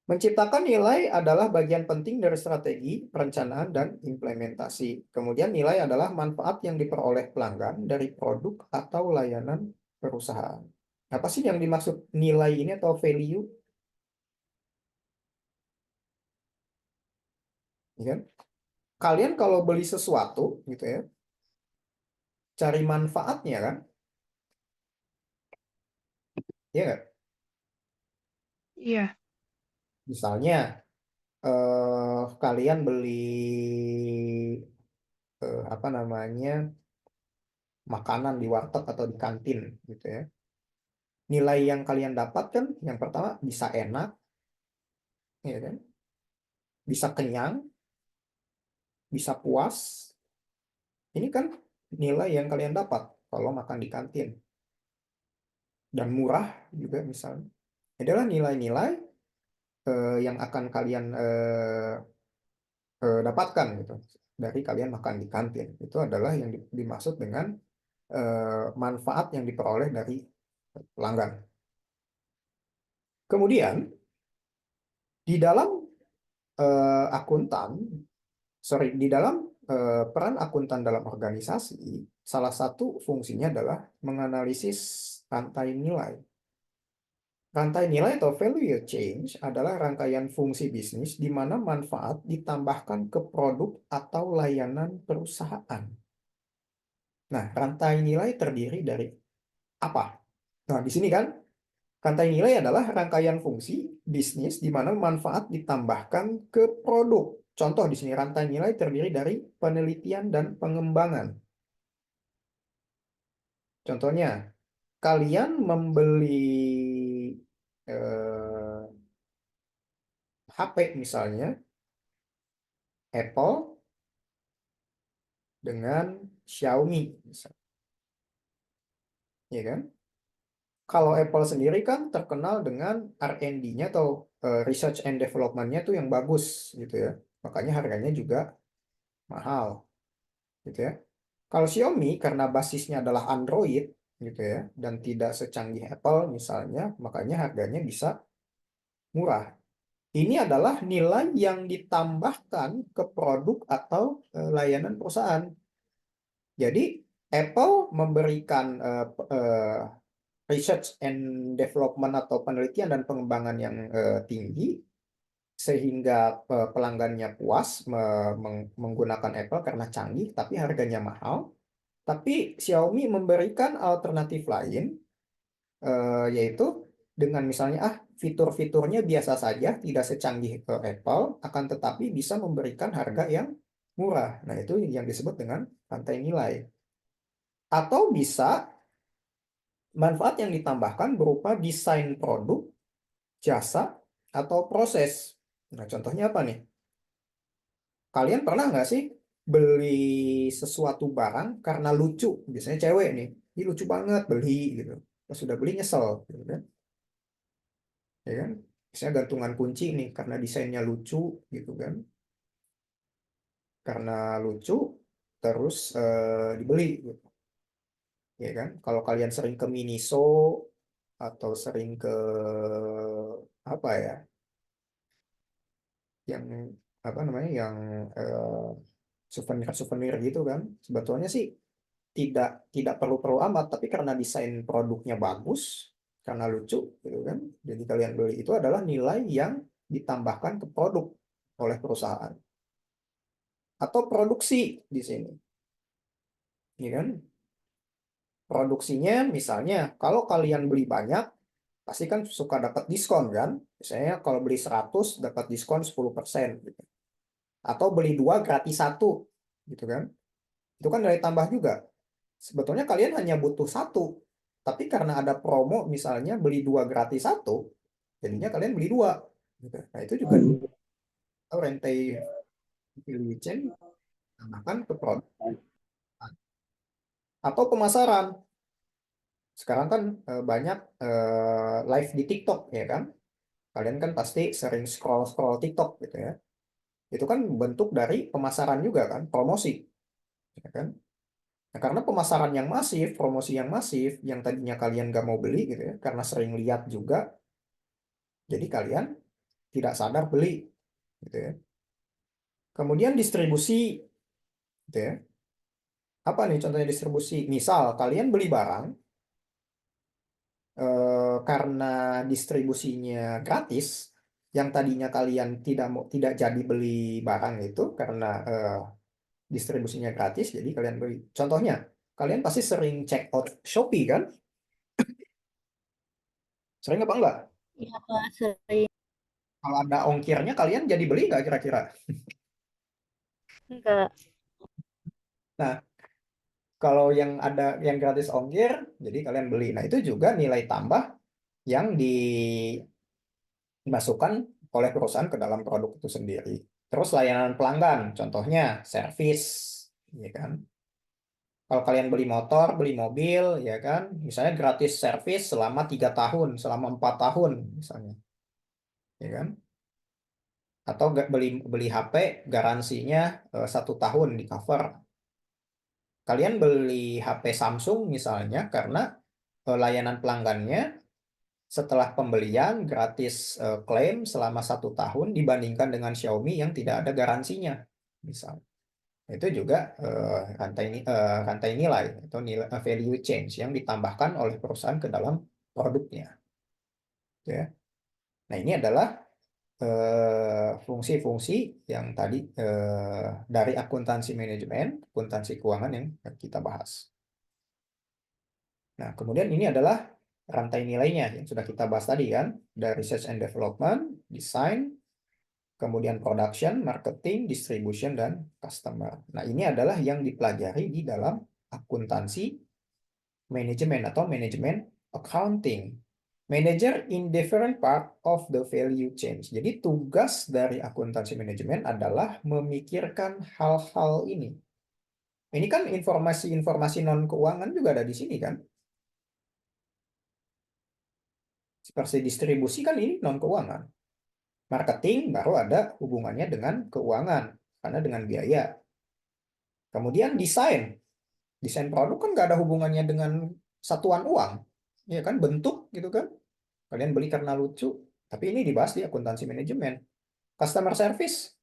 S1: Menciptakan nilai adalah bagian penting dari strategi, perencanaan, dan implementasi. Kemudian nilai adalah manfaat yang diperoleh pelanggan dari produk atau layanan perusahaan. Apa sih yang dimaksud nilai ini atau value? Ya kan? Kalian kalau beli sesuatu gitu ya, cari manfaatnya kan? Iya nggak?
S7: Iya.
S1: Misalnya kalian beli apa namanya makanan di warteg atau di kantin gitu ya. Nilai yang kalian dapatkan yang pertama bisa enak, ya kan? Bisa kenyang, bisa puas. Ini kan nilai yang kalian dapat kalau makan di kantin. Dan murah juga misalnya. Adalah nilai-nilai yang akan kalian dapatkan gitu dari kalian makan di kantin. Itu adalah yang dimaksud dengan manfaat yang diperoleh dari pelanggan. Kemudian di dalam di dalam peran akuntan dalam organisasi, salah satu fungsinya adalah menganalisis rantai nilai. Rantai nilai atau value change adalah rangkaian fungsi bisnis di mana manfaat ditambahkan ke produk atau layanan perusahaan. Nah, rantai nilai terdiri dari apa? Nah, di sini kan, rantai nilai adalah rangkaian fungsi bisnis di mana manfaat ditambahkan ke produk. Contoh di sini, rantai nilai terdiri dari penelitian dan pengembangan. Contohnya, kalian membeli HP misalnya, Apple dengan Xiaomi, misalnya. Ya kan? Kalau Apple sendiri kan terkenal dengan R&D-nya atau research and development-nya tuh yang bagus gitu ya. Makanya harganya juga mahal gitu ya. Kalau Xiaomi karena basisnya adalah Android gitu ya, dan tidak secanggih Apple misalnya, makanya harganya bisa murah. Ini adalah nilai yang ditambahkan ke produk atau layanan perusahaan. Jadi Apple memberikan research and development atau penelitian dan pengembangan yang tinggi sehingga pelanggannya puas menggunakan Apple karena canggih tapi harganya mahal. Tapi Xiaomi memberikan alternatif lain, yaitu dengan misalnya fitur-fiturnya biasa saja, tidak secanggih Apple, akan tetapi bisa memberikan harga yang murah. Nah, itu yang disebut dengan rantai nilai. Atau bisa manfaat yang ditambahkan berupa desain produk, jasa, atau proses. Nah, contohnya apa nih? Kalian pernah nggak sih beli sesuatu barang karena lucu? Biasanya cewek nih, ini lucu banget, beli gitu. Pas sudah beli nyesel, gitu kan? Ya kan? Misalnya gantungan kunci nih, karena desainnya lucu, gitu kan? Karena lucu, terus dibeli, gitu. Ya kan? Kalau kalian sering ke Miniso atau sering ke apa ya, yang apa namanya, yang souvenir-souvenir gitu kan, sebetulnya sih tidak perlu-perlu amat, tapi karena desain produknya bagus, karena lucu, gitu kan, jadi kalian beli. Itu adalah nilai yang ditambahkan ke produk oleh perusahaan. Atau produksi di sini, ya kan? Produksinya misalnya, kalau kalian beli banyak, pasti kan suka dapat diskon kan? Misalnya kalau beli 100 dapat diskon 10%, gitu. Atau beli 2 gratis 1, gitu kan? Itu kan nilai tambah juga. Sebetulnya kalian hanya butuh 1, tapi karena ada promo misalnya beli 2 gratis 1, jadinya kalian beli 2. Gitu. Nah, itu juga rantai value chain tambahkan ke produk. Atau pemasaran. Sekarang kan banyak live di TikTok, ya kan? Kalian kan pasti sering scroll-scroll TikTok gitu ya. Itu kan bentuk dari pemasaran juga kan, promosi. Ya kan? Nah, karena pemasaran yang masif, promosi yang masif, yang tadinya kalian gak mau beli gitu ya, karena sering lihat juga, jadi kalian tidak sadar beli, gitu ya. Kemudian distribusi, gitu ya. Apa nih contohnya distribusi? Misal kalian beli barang, karena distribusinya gratis, yang tadinya kalian tidak jadi beli barang itu karena distribusinya gratis, jadi kalian beli. Contohnya, kalian pasti sering check out Shopee kan? Sering apa enggak?
S6: Iya, Kak, sering.
S1: Kalau ada ongkirnya, kalian jadi beli nggak kira-kira?
S6: Enggak.
S1: Nah, kalau yang ada yang gratis ongkir, jadi kalian beli. Nah, itu juga nilai tambah yang dimasukkan oleh perusahaan ke dalam produk itu sendiri. Terus layanan pelanggan, contohnya servis, ya kan? Kalau kalian beli motor, beli mobil, ya kan? Misalnya gratis servis selama 3 tahun, selama 4 tahun, misalnya, ya kan? Atau beli HP, garansinya 1 tahun di cover. Kalian beli HP Samsung misalnya karena layanan pelanggannya setelah pembelian gratis klaim selama 1 tahun dibandingkan dengan Xiaomi yang tidak ada garansinya, misal. Itu juga rantai nilai atau nilai value change yang ditambahkan oleh perusahaan ke dalam produknya. Ya. Nah, ini adalah fungsi-fungsi yang tadi dari akuntansi manajemen, akuntansi keuangan yang kita bahas. Nah, kemudian ini adalah rantai nilainya yang sudah kita bahas tadi kan, dari research and development, design, kemudian production, marketing, distribution, dan customer. Nah, ini adalah yang dipelajari di dalam akuntansi manajemen atau manajemen accounting. Manager in different part of the value chain. Jadi tugas dari akuntansi manajemen adalah memikirkan hal-hal ini. Ini kan informasi-informasi non keuangan juga ada di sini kan. Seperti distribusi kan ini non keuangan. Marketing baru ada hubungannya dengan keuangan karena dengan biaya. Kemudian desain produk kan nggak ada hubungannya dengan satuan uang, ya kan, bentuk gitu kan. Kalian beli karena lucu, tapi ini dibahas di akuntansi manajemen. Customer service,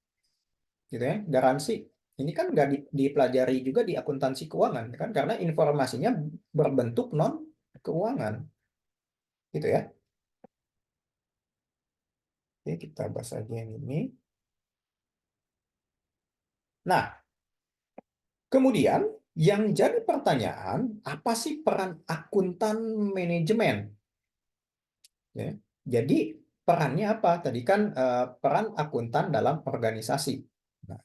S1: gitu ya, garansi. Ini kan nggak dipelajari juga di akuntansi keuangan, kan, karena informasinya berbentuk non keuangan, gitu ya. Oke, kita bahas aja yang ini. Nah, kemudian yang jadi pertanyaan, apa sih peran akuntan manajemen? Ya. Jadi perannya apa? Tadi kan peran akuntan dalam organisasi. Nah,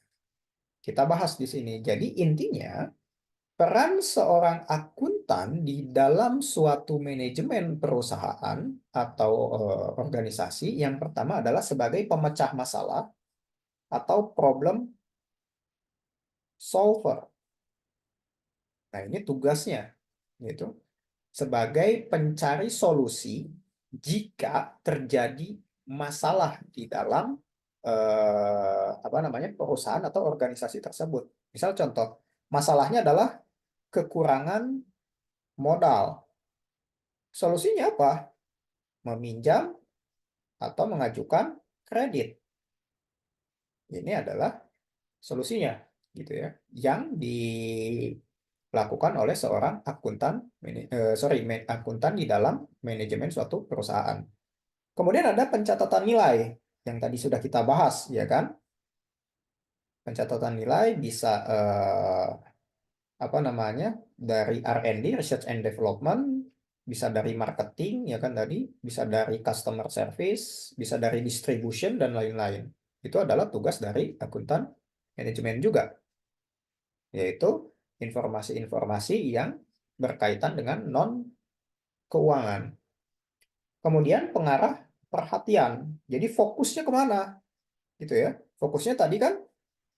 S1: kita bahas di sini. Jadi intinya peran seorang akuntan di dalam suatu manajemen perusahaan atau organisasi yang pertama adalah sebagai pemecah masalah atau problem solver. Nah, ini tugasnya, gitu. Sebagai pencari solusi jika terjadi masalah di dalam perusahaan atau organisasi tersebut. Misal contoh, masalahnya adalah kekurangan modal. Solusinya apa? Meminjam atau mengajukan kredit. Ini adalah solusinya, gitu ya, yang dilakukan oleh seorang akuntan di dalam manajemen suatu perusahaan. Kemudian ada pencatatan nilai yang tadi sudah kita bahas, ya kan? Pencatatan nilai bisa dari R&D, Research and Development, bisa dari marketing, ya kan, tadi bisa dari customer service, bisa dari distribution dan lain-lain. Itu adalah tugas dari akuntan manajemen juga, yaitu informasi-informasi yang berkaitan dengan non keuangan. Kemudian pengarah perhatian. Jadi fokusnya kemana? Gitu ya. Fokusnya tadi kan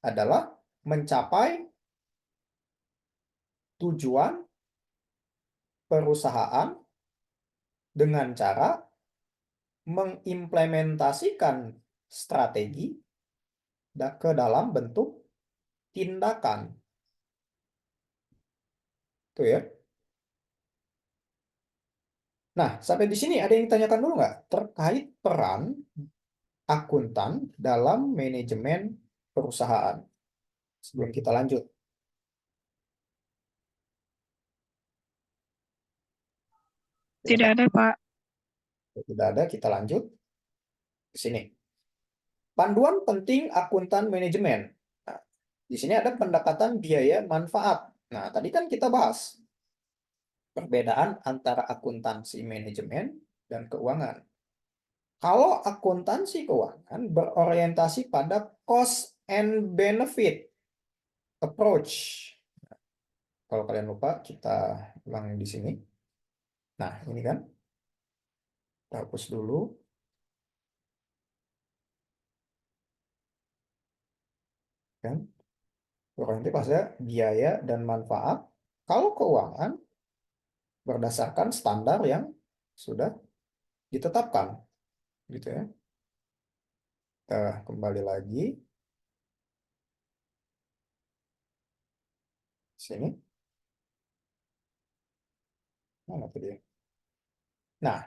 S1: adalah mencapai tujuan perusahaan dengan cara mengimplementasikan strategi ke dalam bentuk tindakan. Tuh ya. Nah, sampai di sini ada yang ditanyakan dulu nggak terkait peran akuntan dalam manajemen perusahaan? Sebelum kita lanjut.
S7: Tidak ada, Pak.
S1: Tidak ada, kita lanjut ke sini. Panduan penting akuntan manajemen. Nah, di sini ada pendekatan biaya manfaat. Nah, tadi kan kita bahas perbedaan antara akuntansi manajemen dan keuangan. Kalau akuntansi keuangan berorientasi pada cost and benefit approach. Kalau kalian lupa, kita ulang di sini. Nah, ini kan. Kita hapus dulu. Kan? Berorientasi pada biaya dan manfaat. Kalau keuangan berdasarkan standar yang sudah ditetapkan, gitu ya. Kita kembali lagi sini. Mana tuh dia? Nah,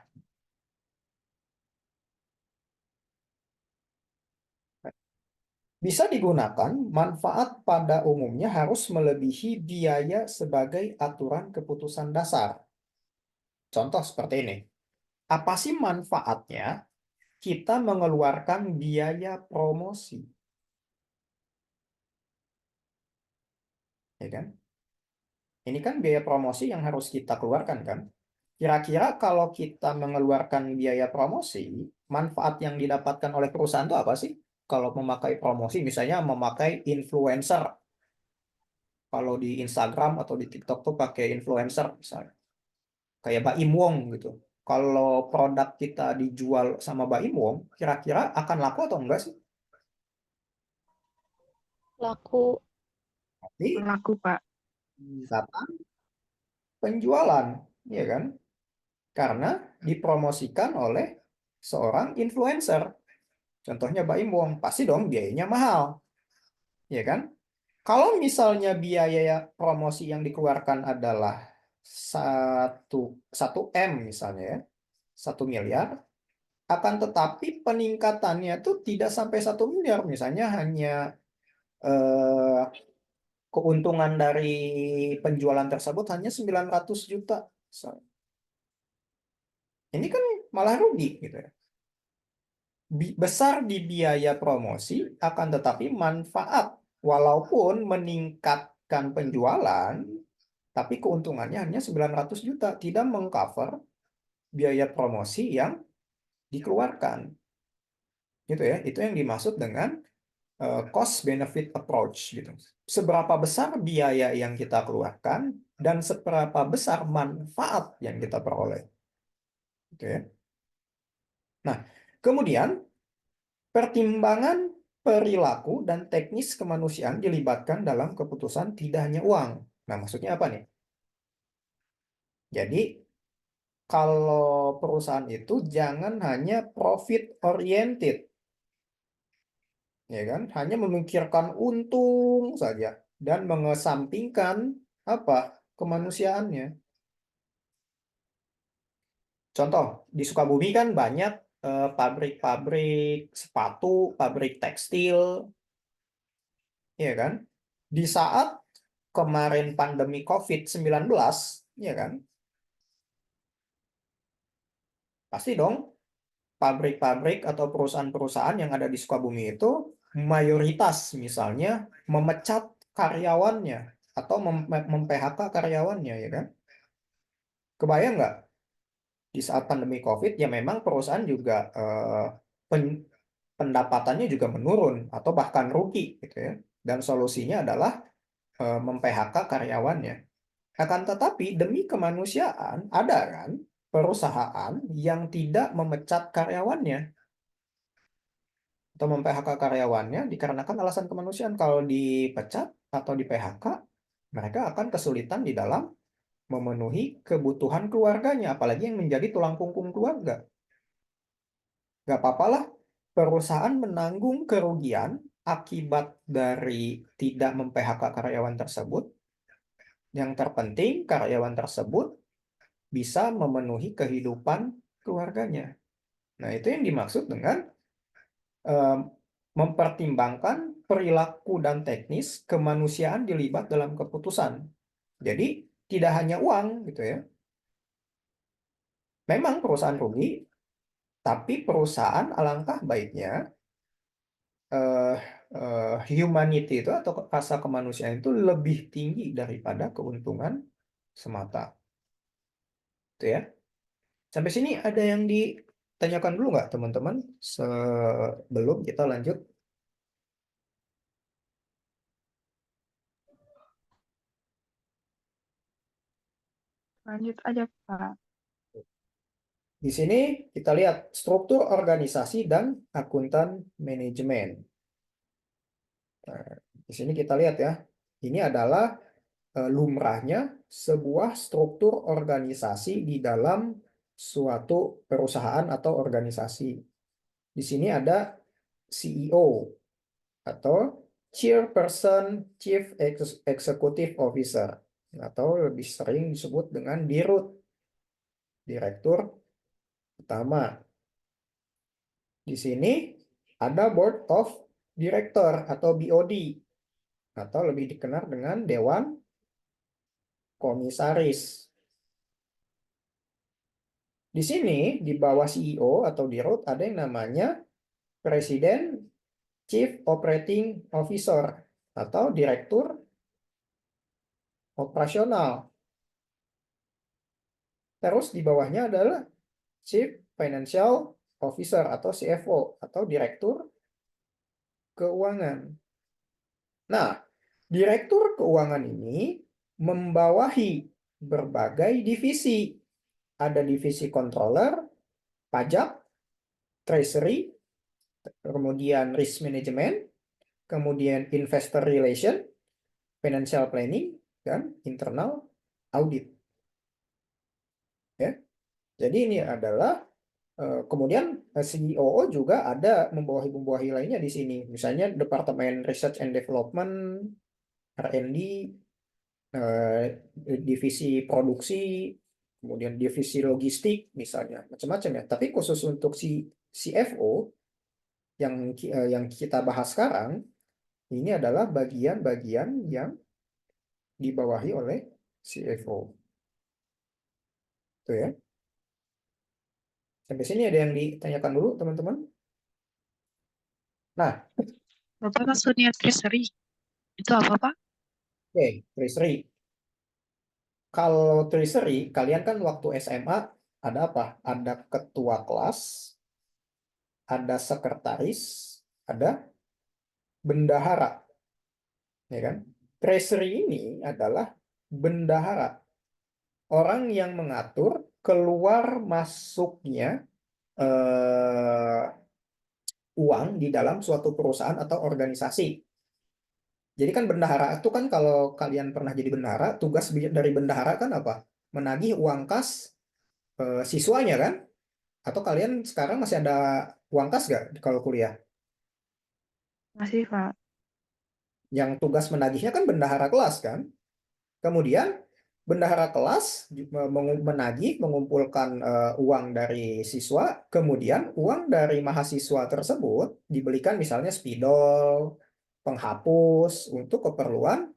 S1: bisa digunakan, manfaat pada umumnya harus melebihi biaya sebagai aturan keputusan dasar. Contoh seperti ini. Apa sih manfaatnya kita mengeluarkan biaya promosi? Ya kan? Ini kan biaya promosi yang harus kita keluarkan kan? Kira-kira kalau kita mengeluarkan biaya promosi, manfaat yang didapatkan oleh perusahaan itu apa sih? Kalau memakai promosi, misalnya memakai influencer. Kalau di Instagram atau di TikTok tuh pakai influencer misalnya. Kayak Baim Wong gitu. Kalau produk kita dijual sama Baim Wong, kira-kira akan laku atau enggak sih?
S6: Laku.
S1: Nanti
S7: Laku, Pak.
S1: datang penjualan, ya kan? Karena dipromosikan oleh seorang influencer. Contohnya Baim Wong, pasti dong biayanya mahal. Ya kan? Kalau misalnya biaya promosi yang dikeluarkan adalah 1 M misalnya ya, 1 miliar, akan tetapi peningkatannya itu tidak sampai 1 miliar, misalnya hanya keuntungan dari penjualan tersebut hanya 900 juta. Ini kan malah rugi gitu ya. Besar di biaya promosi, akan tetapi manfaat walaupun meningkatkan penjualan, tapi keuntungannya hanya 900 juta, tidak mengcover biaya promosi yang dikeluarkan. Gitu ya, itu yang dimaksud dengan cost benefit approach gitu. Seberapa besar biaya yang kita keluarkan dan seberapa besar manfaat yang kita peroleh. Gitu ya. Nah, kemudian pertimbangan perilaku dan teknis kemanusiaan dilibatkan dalam keputusan, tidak hanya uang. Nah, maksudnya apa nih? Jadi, kalau perusahaan itu jangan hanya profit oriented, ya kan? Hanya memikirkan untung saja dan mengesampingkan apa? Kemanusiaannya. Contoh, di Sukabumi kan banyak pabrik-pabrik sepatu, pabrik tekstil, ya kan? Di saat kemarin pandemi COVID-19, ya kan? Pasti dong pabrik-pabrik atau perusahaan-perusahaan yang ada di Sukabumi itu mayoritas misalnya memecat karyawannya atau mem-PHK karyawannya, ya kan? Kebayang nggak? Di saat pandemi COVID, ya memang perusahaan juga pendapatannya juga menurun atau bahkan rugi gitu ya. Dan solusinya adalah mem-PHK karyawannya. Akan tetapi demi kemanusiaan ada kan perusahaan yang tidak memecat karyawannya atau mem-PHK karyawannya dikarenakan alasan kemanusiaan. Kalau dipecat atau di-PHK, mereka akan kesulitan di dalam memenuhi kebutuhan keluarganya, apalagi yang menjadi tulang punggung keluarga. Gak apa-apalah perusahaan menanggung kerugian akibat dari tidak mem-PHK karyawan tersebut. Yang terpenting karyawan tersebut bisa memenuhi kehidupan keluarganya. Nah, itu yang dimaksud dengan mempertimbangkan perilaku dan teknis kemanusiaan dilibat dalam keputusan. Jadi, tidak hanya uang gitu ya. Memang perusahaan rugi, tapi perusahaan alangkah baiknya humanity itu atau rasa kemanusiaan itu lebih tinggi daripada keuntungan semata. Itu ya. Sampai sini ada yang ditanyakan dulu nggak teman-teman sebelum kita lanjut?
S7: Lanjut aja, Pak.
S1: Di sini kita lihat struktur organisasi dan akuntan manajemen. Nah, di sini kita lihat ya, ini adalah lumrahnya sebuah struktur organisasi di dalam suatu perusahaan atau organisasi. Di sini ada CEO atau Chairperson, Chief Executive Officer, atau lebih sering disebut dengan Dirut, Direktur Utama. Di sini ada Board of Director atau BOD, atau lebih dikenal dengan Dewan Komisaris. Di sini di bawah CEO atau Dirut ada yang namanya Presiden, Chief Operating Officer atau Direktur Operasional. Terus di bawahnya adalah Chief Financial Officer atau CFO atau Direktur Keuangan. Nah, Direktur Keuangan ini membawahi berbagai divisi. Ada divisi controller, pajak, treasury, kemudian risk management, kemudian investor relation, financial planning, dan internal audit. Ya. Jadi ini adalah kemudian COO juga ada membawahi lainnya di sini. Misalnya Departemen Research and Development, R&D, divisi produksi, kemudian divisi logistik misalnya, macam-macam ya. Tapi khusus untuk si CFO yang kita bahas sekarang, ini adalah bagian-bagian yang dibawahi oleh CFO. Tuh ya. Sampai sini ada yang ditanyakan dulu, teman-teman? Nah,
S7: Bapak maksudnya treasury. Itu apa, Pak?
S1: oke, treasury. Kalau treasury, kalian kan waktu SMA ada apa? Ada ketua kelas, ada sekretaris, ada bendahara. Ya kan? Treasury ini adalah bendahara. Orang yang mengatur keluar masuknya uang di dalam suatu perusahaan atau organisasi. Jadi kan bendahara itu kan kalau kalian pernah jadi bendahara, tugas dari bendahara kan apa? Menagih uang kas siswanya kan? Atau kalian sekarang masih ada uang kas nggak kalau kuliah?
S7: Masih, Pak.
S1: Yang tugas menagihnya kan bendahara kelas kan? Kemudian bendahara kelas menagih, mengumpulkan uang dari siswa, kemudian uang dari mahasiswa tersebut dibelikan misalnya spidol, penghapus untuk keperluan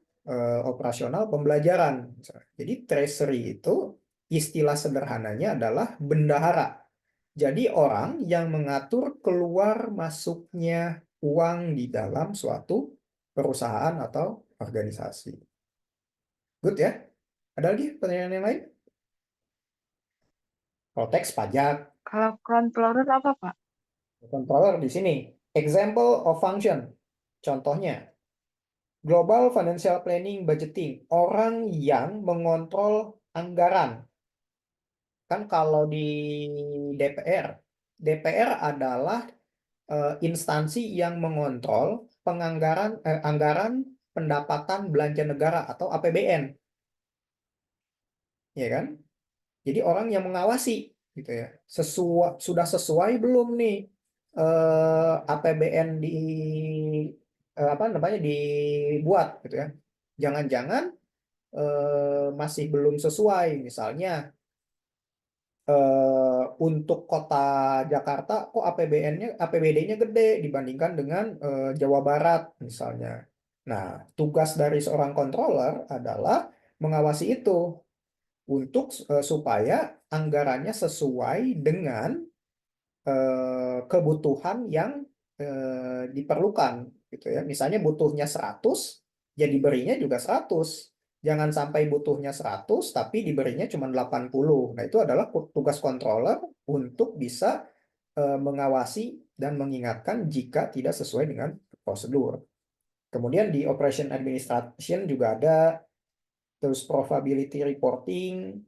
S1: operasional pembelajaran. Jadi treasury itu istilah sederhananya adalah bendahara. Jadi orang yang mengatur keluar masuknya uang di dalam suatu perusahaan atau organisasi. Good ya? Ada lagi pertanyaan yang lain? Kalau teks pajak,
S7: Kalau controller apa, Pak?
S1: controller di sini. Example of function. Contohnya, Global Financial Planning Budgeting. Orang yang mengontrol anggaran. Kan kalau di DPR adalah instansi yang mengontrol anggaran pendapatan belanja negara atau APBN. Ya kan? Jadi orang yang mengawasi gitu ya. Sudah sesuai belum nih APBN apa namanya dibuat gitu ya. Jangan-jangan masih belum sesuai, misalnya untuk kota Jakarta kok APBD-nya gede dibandingkan dengan Jawa Barat misalnya. Nah, tugas dari seorang controller adalah mengawasi itu untuk supaya anggarannya sesuai dengan kebutuhan yang diperlukan gitu ya. Misalnya butuhnya 100, ya diberinya juga 100. Jangan sampai butuhnya 100 tapi diberinya cuma 80. Nah, itu adalah tugas controller untuk bisa mengawasi dan mengingatkan jika tidak sesuai dengan prosedur. Kemudian di operation administration juga ada terus probability reporting,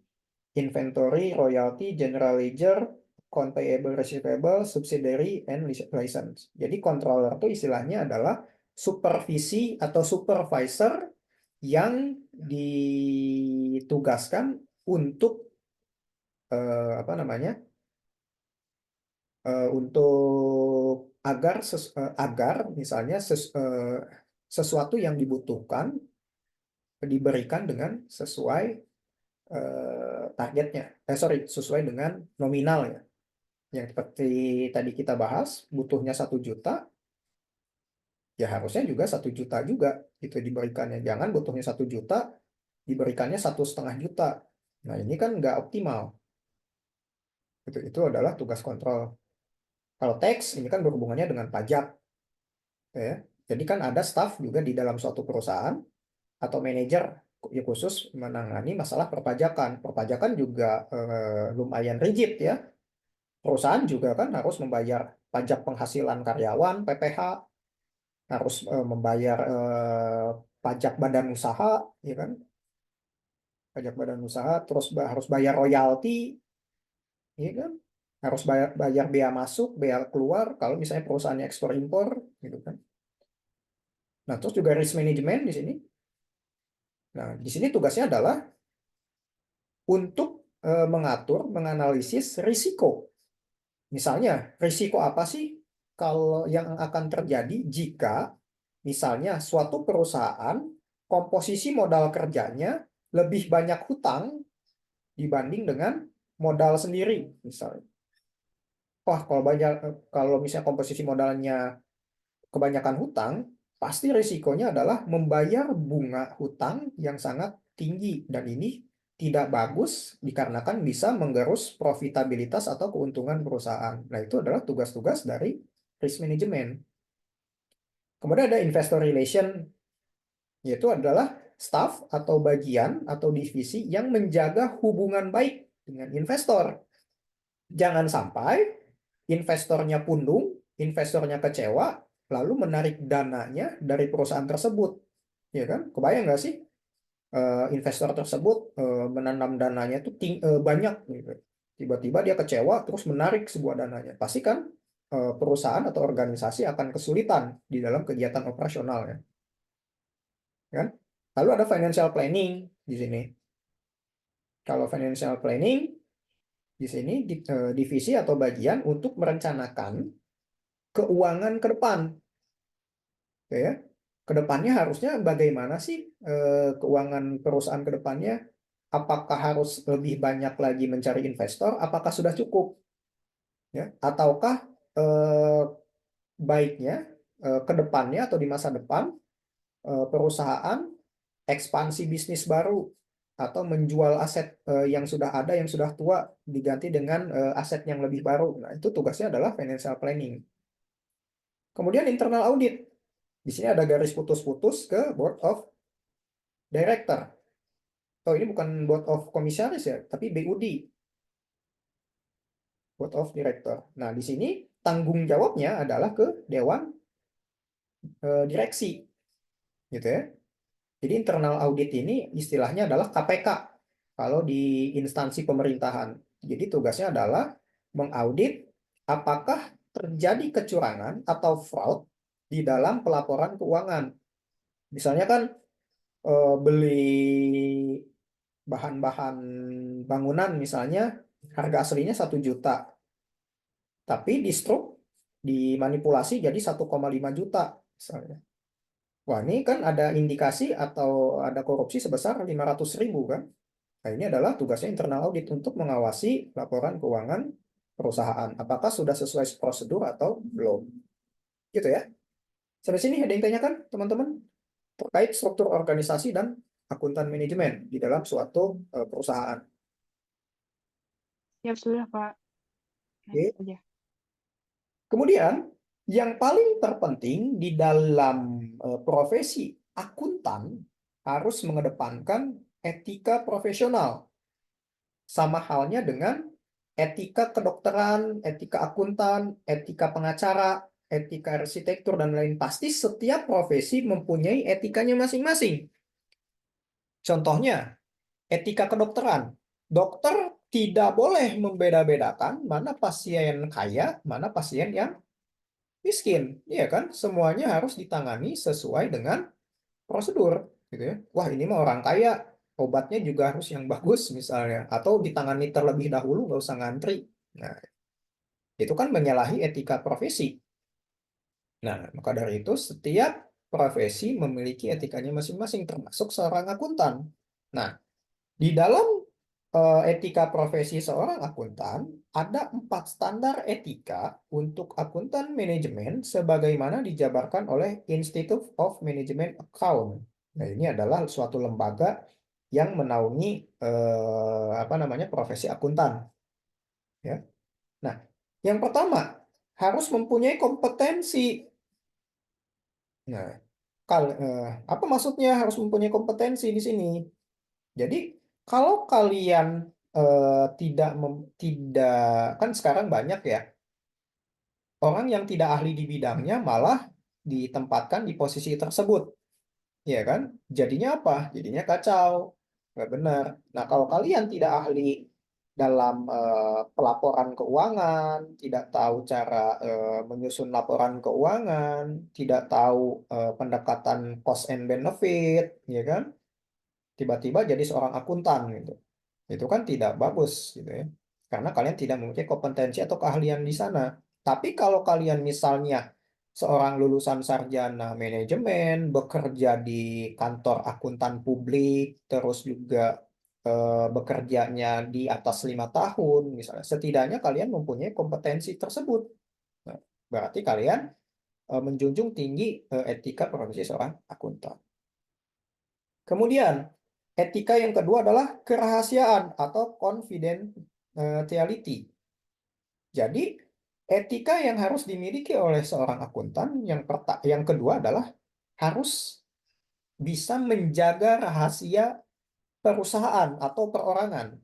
S1: inventory, royalty, general ledger, account payable, receivable, subsidiary, and license. Jadi controller itu istilahnya adalah supervisi atau supervisor yang ditugaskan untuk apa namanya? Untuk agar misalnya sesuatu yang dibutuhkan diberikan dengan sesuai targetnya, sesuai dengan nominalnya. Yang seperti tadi kita bahas, butuhnya 1 juta, ya harusnya juga 1 juta juga gitu diberikannya. Jangan butuhnya 1 juta, diberikannya 1,5 juta. Nah, ini kan nggak optimal. Itu adalah tugas kontrol. Kalau tax, ini kan berhubungannya dengan pajak. Ya. Jadi kan ada staff juga di dalam suatu perusahaan, atau manajer ya khusus menangani masalah perpajakan. Perpajakan juga lumayan rigid ya. Perusahaan juga kan harus membayar pajak penghasilan karyawan, PPH, harus membayar pajak badan usaha, ya kan? Pajak badan usaha, terus harus bayar royalti, ya kan? Harus bayar bea masuk, bea keluar, kalau misalnya perusahaannya ekspor impor, gitu kan? Nah, terus juga risk management di sini. Nah, di sini tugasnya adalah untuk mengatur, menganalisis risiko. Misalnya, risiko apa sih kalau yang akan terjadi jika misalnya suatu perusahaan komposisi modal kerjanya lebih banyak hutang dibanding dengan modal sendiri misalnya. Wah, kalau misalnya komposisi modalnya kebanyakan hutang, pasti risikonya adalah membayar bunga hutang yang sangat tinggi dan ini tidak bagus dikarenakan bisa menggerus profitabilitas atau keuntungan perusahaan. Nah, itu adalah tugas-tugas dari risk management. Kemudian ada investor relation, yaitu adalah staff atau bagian atau divisi yang menjaga hubungan baik dengan investor. Jangan sampai investornya pundung, investornya kecewa, lalu menarik dananya dari perusahaan tersebut. Ya kan? Kebayang nggak sih? Investor tersebut menanam dananya itu banyak gitu. Tiba-tiba dia kecewa terus menarik sebuah dananya. Pasti kan perusahaan atau organisasi akan kesulitan di dalam kegiatan operasionalnya. Kan? Lalu ada financial planning di sini. Kalau financial planning di sini divisi atau bagian untuk merencanakan keuangan ke depan. Ya. Kedepannya harusnya bagaimana sih keuangan perusahaan ke depannya? Apakah harus lebih banyak lagi mencari investor? Apakah sudah cukup? Ya, ataukah baiknya ke depannya atau di masa depan perusahaan ekspansi bisnis baru atau menjual aset yang sudah ada, yang sudah tua diganti dengan aset yang lebih baru. Nah, itu tugasnya adalah financial planning. Kemudian internal audit. Di sini ada garis putus-putus ke board of director. Oh, ini bukan board of komisaris ya, tapi BUD. Board of director. Nah, di sini tanggung jawabnya adalah ke dewan direksi. Gitu ya. Jadi internal audit ini istilahnya adalah KPK kalau di instansi pemerintahan. Jadi tugasnya adalah mengaudit apakah terjadi kecurangan atau fraud di dalam pelaporan keuangan. Misalnya kan beli bahan-bahan bangunan misalnya harga aslinya 1 juta. Tapi di stroke dimanipulasi jadi 1,5 juta misalnya. Wah, ini kan ada indikasi atau ada korupsi sebesar 500.000 kan. Nah, ini adalah tugasnya internal audit untuk mengawasi laporan keuangan perusahaan. Apakah sudah sesuai prosedur atau belum. Gitu ya. Sampai sini ada yang tanyakan, teman-teman? Terkait struktur organisasi dan akuntan manajemen di dalam suatu perusahaan.
S7: Siap sudah, Pak.
S1: Oke.
S7: Lanjut aja.
S1: Kemudian, yang paling terpenting di dalam profesi akuntan harus mengedepankan etika profesional. Sama halnya dengan etika kedokteran, etika akuntan, etika pengacara, etika arsitektur, dan lain. Pasti setiap profesi mempunyai etikanya masing-masing. Contohnya, etika kedokteran. Dokter tidak boleh membeda-bedakan mana pasien kaya, mana pasien yang miskin. Iya kan? Semuanya harus ditangani sesuai dengan prosedur. Gitu ya. Wah, ini mah orang kaya, obatnya juga harus yang bagus misalnya. Atau ditangani terlebih dahulu, nggak usah ngantri. Nah, itu kan menyalahi etika profesi. Nah, maka dari itu setiap profesi memiliki etikanya masing-masing, termasuk seorang akuntan. Nah, di dalam etika profesi seorang akuntan, ada 4 standar etika untuk akuntan manajemen sebagaimana dijabarkan oleh Institute of Management Account. Nah, ini adalah suatu lembaga yang menaungi profesi akuntan. Ya. Nah, yang pertama harus mempunyai kompetensi. Nah, apa maksudnya harus mempunyai kompetensi di sini? Jadi kalau kalian tidak kan sekarang banyak ya orang yang tidak ahli di bidangnya malah ditempatkan di posisi tersebut, ya kan? Jadinya apa? Jadinya kacau, nggak benar. Nah, kalau kalian tidak ahli dalam pelaporan keuangan, tidak tahu cara menyusun laporan keuangan, tidak tahu pendekatan cost and benefit, ya kan? Tiba-tiba jadi seorang akuntan gitu. Itu kan tidak bagus gitu ya. Karena kalian tidak memiliki kompetensi atau keahlian di sana. Tapi kalau kalian misalnya seorang lulusan sarjana manajemen, bekerja di kantor akuntan publik, terus juga bekerjanya di atas 5 tahun, misalnya. Setidaknya kalian mempunyai kompetensi tersebut. Nah, berarti kalian menjunjung tinggi etika profesi seorang akuntan. Kemudian, etika yang kedua adalah kerahasiaan atau confidentiality. Jadi, etika yang harus dimiliki oleh seorang akuntan yang kedua adalah harus bisa menjaga rahasia perusahaan atau perorangan.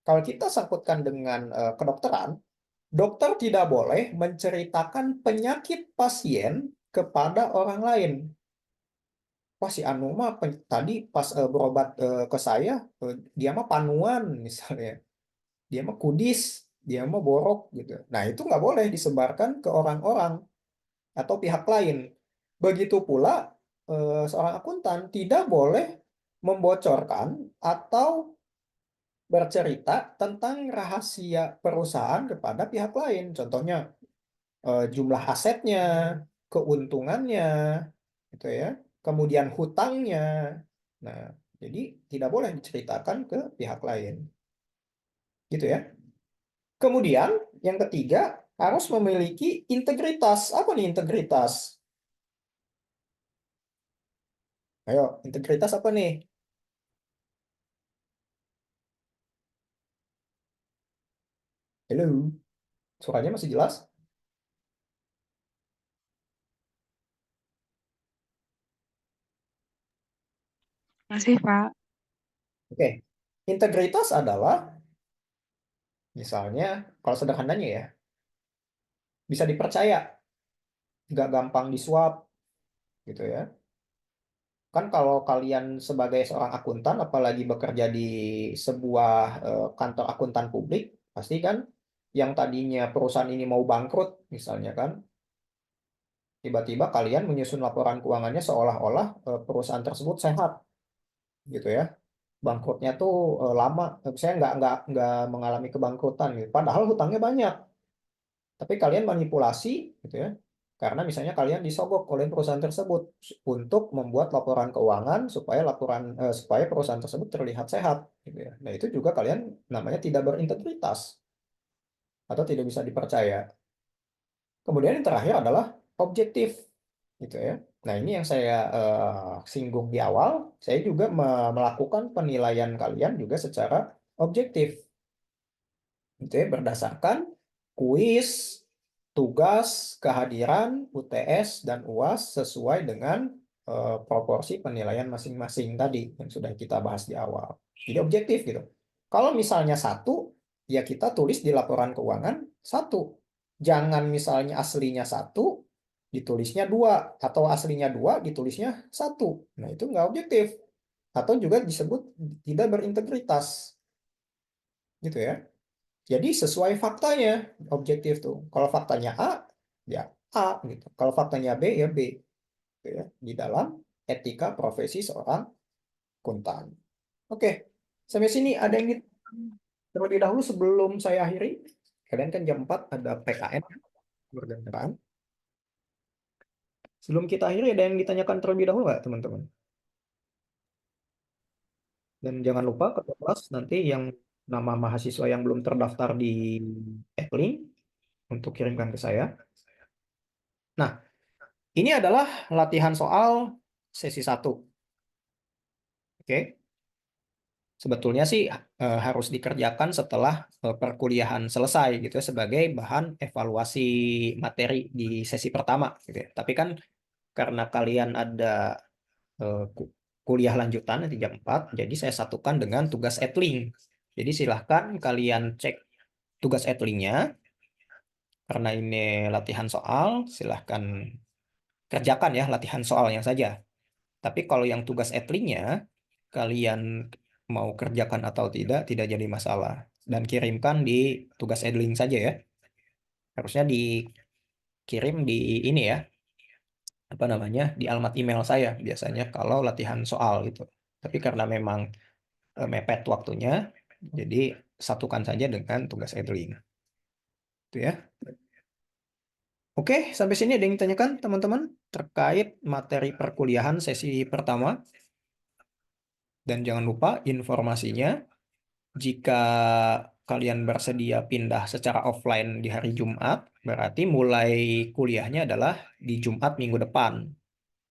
S1: Kalau kita sangkutkan dengan kedokteran, dokter tidak boleh menceritakan penyakit pasien kepada orang lain. Wah, si Anu mah tadi pas berobat ke saya, dia mah panuan misalnya. Dia mah kudis, dia mah borok gitu. Nah, itu nggak boleh disebarkan ke orang-orang atau pihak lain. Begitu pula seorang akuntan tidak boleh membocorkan atau bercerita tentang rahasia perusahaan kepada pihak lain. Contohnya jumlah asetnya, keuntungannya, gitu ya. Kemudian hutangnya. Nah, jadi tidak boleh diceritakan ke pihak lain. Gitu ya. Kemudian yang ketiga harus memiliki integritas. Apa nih integritas? Ayo, integritas apa nih? Halo, suaranya masih jelas?
S7: Masih, Pak.
S1: Oke, integritas adalah misalnya, kalau sederhananya ya, bisa dipercaya, nggak gampang disuap, gitu ya. Kan kalau kalian sebagai seorang akuntan, apalagi bekerja di sebuah kantor akuntan publik, pasti kan yang tadinya perusahaan ini mau bangkrut, misalnya kan, tiba-tiba kalian menyusun laporan keuangannya seolah-olah perusahaan tersebut sehat, gitu ya. Bangkrutnya tuh lama, saya nggak mengalami kebangkrutan, gitu. Padahal hutangnya banyak. Tapi kalian manipulasi, gitu ya, karena misalnya kalian disogok oleh perusahaan tersebut untuk membuat laporan keuangan supaya perusahaan tersebut terlihat sehat, gitu ya. Nah, itu juga kalian namanya tidak berintegritas atau tidak bisa dipercaya. Kemudian yang terakhir adalah objektif, gitu ya. Nah, ini yang saya singgung di awal. Saya juga melakukan penilaian kalian juga secara objektif, gitu ya, berdasarkan kuis, tugas, kehadiran, UTS, dan UAS sesuai dengan proporsi penilaian masing-masing tadi yang sudah kita bahas di awal. Jadi objektif gitu. Kalau misalnya satu, ya kita tulis di laporan keuangan satu. Jangan misalnya aslinya satu, ditulisnya dua, atau aslinya dua, ditulisnya satu. Nah, itu nggak objektif. Atau juga disebut tidak berintegritas. Gitu ya. Jadi sesuai faktanya, objektif tuh. Kalau faktanya A, ya A gitu. Kalau faktanya B, ya B. Gitu ya. Di dalam etika profesi seorang akuntan. Oke, sampai sini ada yang terlebih dahulu sebelum saya akhiri. Kalian kan jam 4 ada PKN, bergantian. Sebelum kita akhiri, ada yang ditanyakan terlebih dahulu nggak, teman-teman? Dan jangan lupa ke kelas nanti yang nama mahasiswa yang belum terdaftar di Etlink untuk kirimkan ke saya. Nah, ini adalah latihan soal sesi 1. Oke. Sebetulnya sih harus dikerjakan setelah perkuliahan selesai gitu ya, sebagai bahan evaluasi materi di sesi pertama gitu ya. Tapi kan karena kalian ada kuliah lanjutan nanti jam 4, jadi saya satukan dengan tugas Etlink. Jadi silahkan kalian cek tugas Etlink-nya. Karena ini latihan soal, silahkan kerjakan ya latihan soalnya saja. Tapi kalau yang tugas Etlink-nya, kalian mau kerjakan atau tidak jadi masalah. Dan kirimkan di tugas Etlink saja ya. Harusnya dikirim di ini ya, apa namanya, di alamat email saya biasanya kalau latihan soal gitu. Tapi karena memang mepet waktunya, jadi satukan saja dengan tugas Etlink. Itu ya. Oke, sampai sini ada yang ditanyakan teman-teman terkait materi perkuliahan sesi pertama. Dan jangan lupa informasinya, jika kalian bersedia pindah secara offline di hari Jumat, berarti mulai kuliahnya adalah di Jumat minggu depan.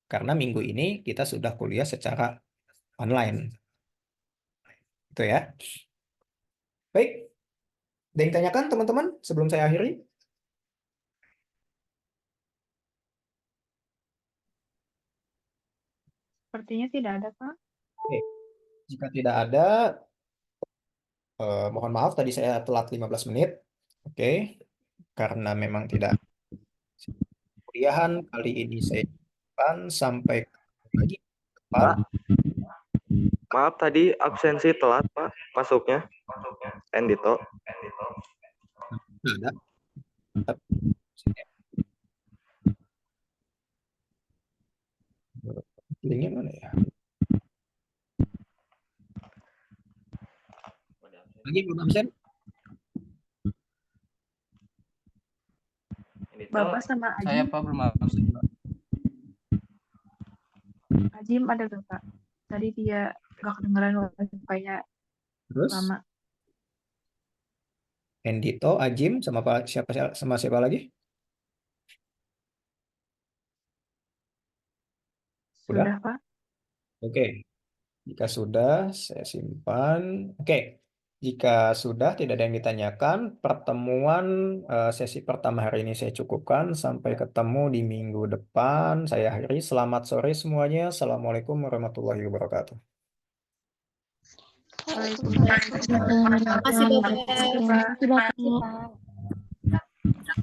S1: Karena minggu ini kita sudah kuliah secara online. Itu ya. Baik. Ada yang tanyakan teman-teman sebelum saya akhiri?
S7: Sepertinya tidak ada, Pak.
S1: Oke. Jika tidak ada, mohon maaf tadi saya telat 15 menit. Oke. Karena memang tidak kuliahan kali ini saya akan sampai lagi ke depan.
S8: Pak, maaf tadi absensi telat Pak masuknya. Endito.
S1: Ada. Linknya mana ya? Lagi belum absen?
S7: Bapak sama
S5: Saya
S7: Ajim,
S5: Pak belum absen, Pak.
S7: Ajim ada gak, Pak? Tadi dia gak kedengeran wifi-nya
S1: Terus
S7: lama.
S1: Endito, Ajim sama siapa lagi? Udah?
S7: Sudah, Pak?
S1: Oke. Jika sudah, saya simpan. Oke. Jika sudah tidak ada yang ditanyakan, pertemuan sesi pertama hari ini saya cukupkan. Sampai ketemu di minggu depan. Saya akhiri. Selamat sore semuanya. Assalamualaikum warahmatullahi wabarakatuh.
S6: Terima kasih, Bapak.
S2: Terima kasih, Bapak.